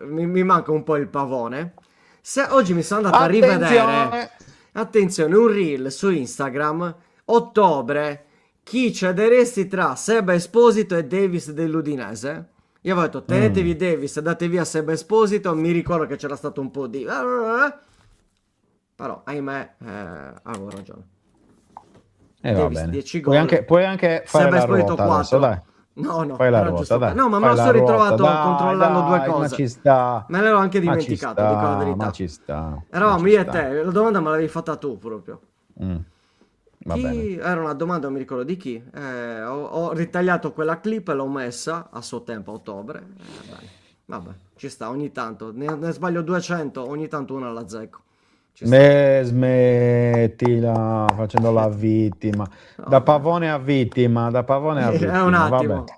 mi manca un po' il pavone. Se oggi mi sono andato a rivedere, attenzione, un reel su Instagram, ottobre, chi cederesti tra Seba Esposito e Davis dell'Udinese? Io avevo detto, tenetevi Davis, date via Seba Esposito, mi ricordo che c'era stato un po' di... Però, ahimè, avevo ragione. Va Davis, bene. 10 Puoi anche fare Seba la Esposito ruota adesso, 4. dai. No, Fai la era ruota, giusto dai. no, ma me Fai lo la sono ruota, ritrovato dai, controllando due dai, cose. Ma ci sta. Me l'ero anche Ma ci dimenticato, sta, dico la verità. ma ci sta. Eravamo ma ci io e sta. te, la domanda me l'avevi fatta tu proprio. Va bene. Era una domanda, non mi ricordo di chi. Ho ritagliato quella clip e l'ho messa a suo tempo, a ottobre. Bene. Vabbè, ci sta, ogni tanto. Ne sbaglio 200, ogni tanto una la zecco. Ci sta. Smettila facendo la vittima. Da pavone a vittima, da pavone a vittima. È un attimo. Vabbè.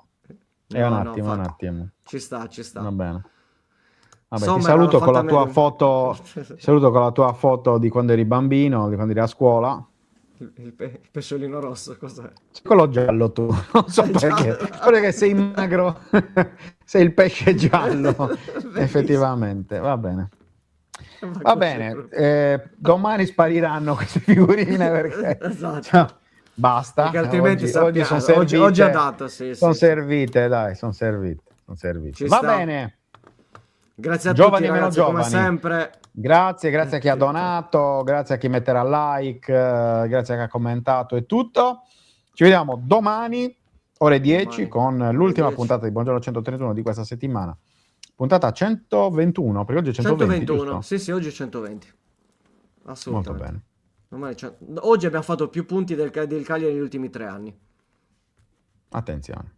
È un attimo, fa- un attimo. Ci sta. Va bene. Vabbè, Sommer ti saluto l'ha con la fatta tua meglio. foto. Ti saluto con la tua foto di quando eri bambino, di quando eri a scuola. Il pesciolino rosso, cos'è? Quello giallo tu, non so È perché. giallo. Perché sei magro, sei il pesce giallo, Bellissimo. effettivamente. Va bene. Ma Va così bene, proprio. domani spariranno queste figurine perché Esatto. cioè, basta. Perché altrimenti oggi sono sappiamo, servite. oggi è dato, sì. Sono servite, dai, sono servite. Ci Va sta. bene. Grazie a Giovani tutti e meno ragazzi, come giovani. sempre. Grazie a chi ha donato, grazie a chi metterà like, grazie a chi ha commentato e tutto. Ci vediamo domani, ore 10, con l'ultima 10. puntata di Buongiorno 131 di questa settimana. Puntata 121, perché oggi è 120, 121, giusto? sì, oggi è 120. Molto Assolutamente. bene. Domani oggi abbiamo fatto più punti del Cagliari negli ultimi 3 anni. Attenzione.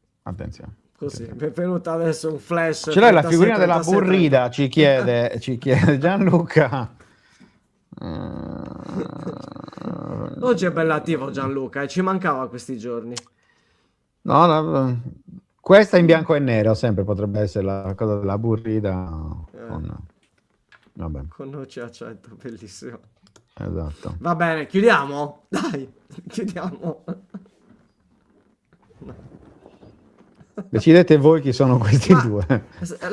Così, mi è venuto adesso un flash. Ce l'hai la 36, figurina della 36, Burrida, ci chiede Gianluca. Oggi è bell'attivo Gianluca e ci mancava questi giorni. No, questa in bianco e nero sempre potrebbe essere la cosa della Burrida. Vabbè, Con noce e accento, bellissimo. esatto. Va bene, chiudiamo? Dai, chiudiamo. Decidete voi chi sono questi Ma due.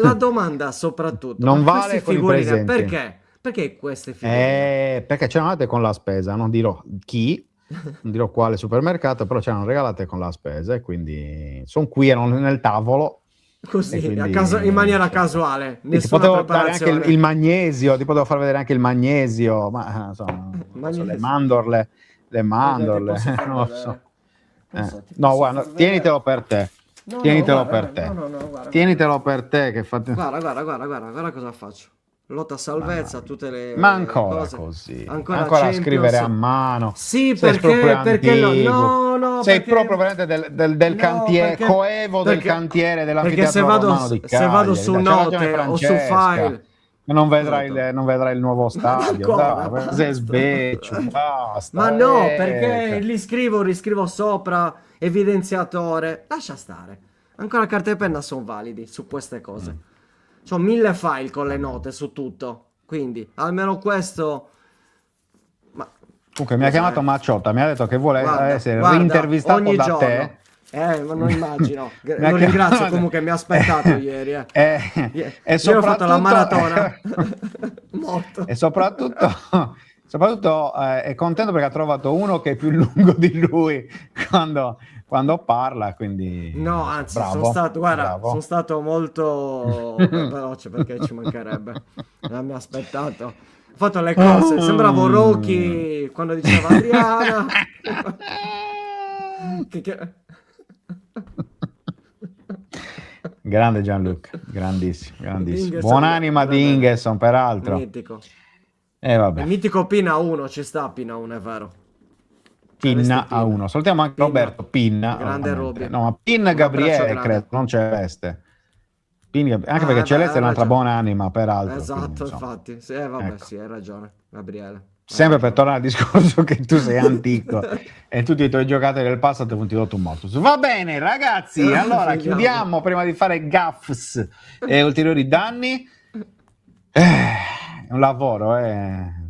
la domanda soprattutto, Non ma vale queste con i figurine, presenti. perché? Perché queste figurine? Perché ce l'avete con la spesa, non dirò chi, non dirò quale supermercato, però ce l'hanno regalate con la spesa e quindi sono qui, erano nel tavolo Così, E quindi, in maniera sì. casuale, Ti nessuna potevo dare anche preparazione. il magnesio, ti potevo far vedere anche il magnesio, ma insomma, non so, Magnesio. le mandorle, Ti posso far non lo vedere. so. Non so, ti No, posso guarda, far vedere. tienitelo per te. No, Tienitelo guarda, per te. no, guarda. Tienitelo per te che fate... Guarda cosa faccio. Lotta a salvezza, tutte le Ma ancora cose. così, Ancora ancora a Champions. scrivere a mano. Sì, Sei proprio perché antico. no, Sei perché- proprio veramente del No, cantiere, perché- coevo del perché- cantiere perché dell'anfiteatro romano di se vado Cagliari. su Dai, c'ha ragione note o su Francesca. file, Non vedrai, Esatto. non vedrai il nuovo stadio, Ancora, dai, basta. sei sbeccio, basta. Ma no, perché li scrivo, riscrivo sopra, evidenziatore. Lascia stare. Ancora carta e penna sono validi su queste cose. C'ho 1000 file con le note su tutto. Quindi, almeno questo. Ma Comunque mi ha chiamato Macciotta, mi ha detto che vuole essere guarda, rintervistato ogni da giorno. te. Ma non immagino. Mi ha Lo ringrazio chiamato- comunque, mi ha aspettato ieri. E Io ho fatto la soprattutto- maratona. Morto. E soprattutto è contento perché ha trovato uno che è più lungo di lui quando parla, quindi No, anzi, bravo, bravo. sono stato molto veloce perché ci mancherebbe. Non mi ha aspettato. Ho fatto le cose, sembravo Rocky quando diceva Adriana. che... Grande Gianluca, grandissimo, grandissimo. Ingerson, Buonanima di grande. Ingerson, peraltro. Mitico. Vabbè. Il mitico Pina 1, ci sta Pina 1, è vero. Pinna a uno. Salutiamo anche Pinna. Roberto Pinna. Grande ovviamente. Roby. No, ma Pin Un abbraccio Gabriele, grande. credo, non Celeste. Anche perché beh, Celeste è hai un'altra ragione. buona anima, peraltro. Esatto, quindi, insomma. infatti. Sì, vabbè, Ecco. sì, hai ragione, Gabriele. Sempre per tornare al discorso che tu sei antico e tutti i tuoi giocatori del passato sono venuti un morto. Va bene, ragazzi, allora Finiamo. chiudiamo prima di fare gaffs e ulteriori danni. È un lavoro,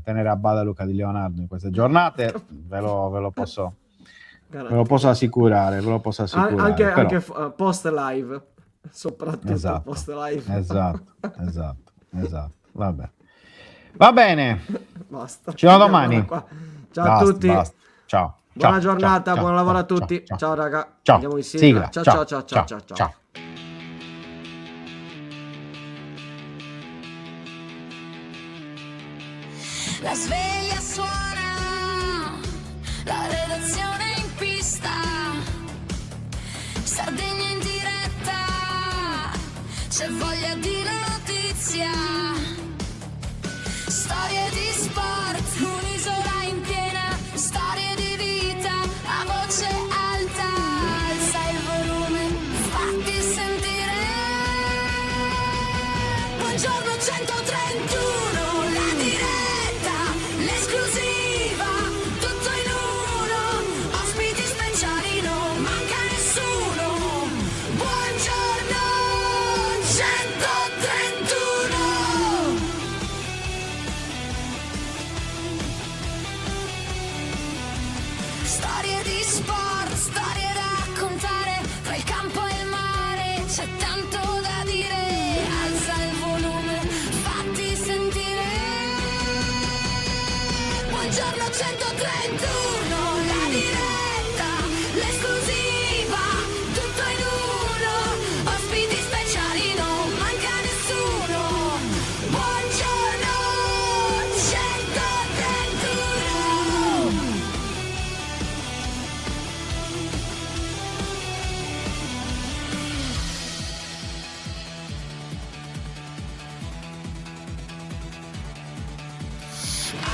tenere a bada Luca Di Leonardo in queste giornate, ve lo posso assicurare, Anche, però- anche post live, soprattutto Esatto, post live. esatto, vabbè. Va bene, Basta. ci vediamo Chiudiamola domani. qua. Ciao a tutti. Basta. Ciao. Buona Ciao, giornata, ciao, buon lavoro a ciao, tutti. ciao, Ciao raga. ciao. Andiamo in sigla. Sigla. Ciao. La sveglia suona, la redazione in pista, Sardegna in diretta, c'è voglia di notizia, storie di sport, un'isola in piena, storie di vita, a voce alta, alza il volume, fatti sentire. Buongiorno 131, la diretta, l'esclusiva, tutto in uno, ospiti speciali, non manca nessuno. Buongiorno 131. Storie di sport, storie da raccontare, tra il campo e il mare c'è tanto da dire. Alza il volume, fatti sentire. Buongiorno 131, la diretta, l'esclusiva, tutto in uno, ospiti speciali, non manca nessuno. Buongiorno 131.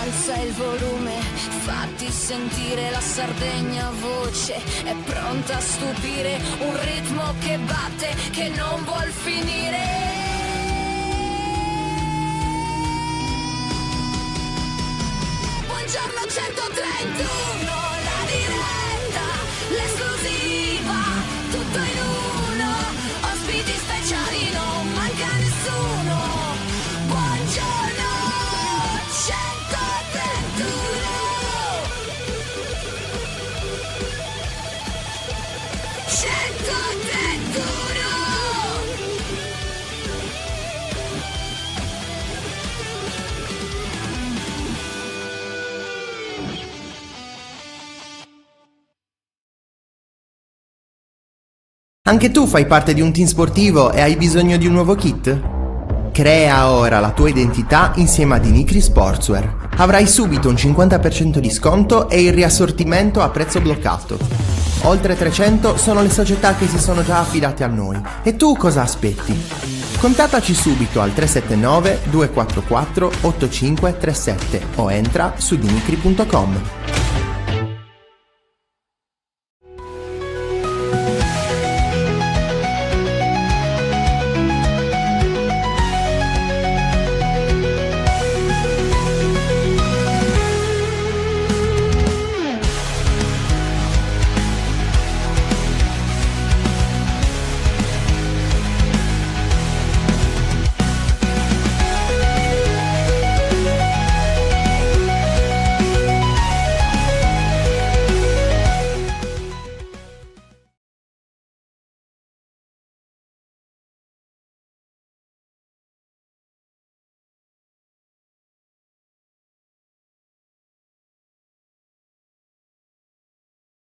Alza il volume, fatti sentire la Sardegna voce, è pronta a stupire, un ritmo che batte, che non vuol finire. Buongiorno 131, la diretta, l'esclusiva, tutto in uno, ospiti speciali, non manca nessuno. Buongiorno 131. 131. Anche tu fai parte di un team sportivo e hai bisogno di un nuovo kit? Crea ora la tua identità insieme a Dinicri Sportswear. Avrai subito un 50% di sconto e il riassortimento a prezzo bloccato. Oltre 300 sono le società che si sono già affidate a noi. E tu cosa aspetti? Contattaci subito al 379 244 8537 o entra su dinicri.com.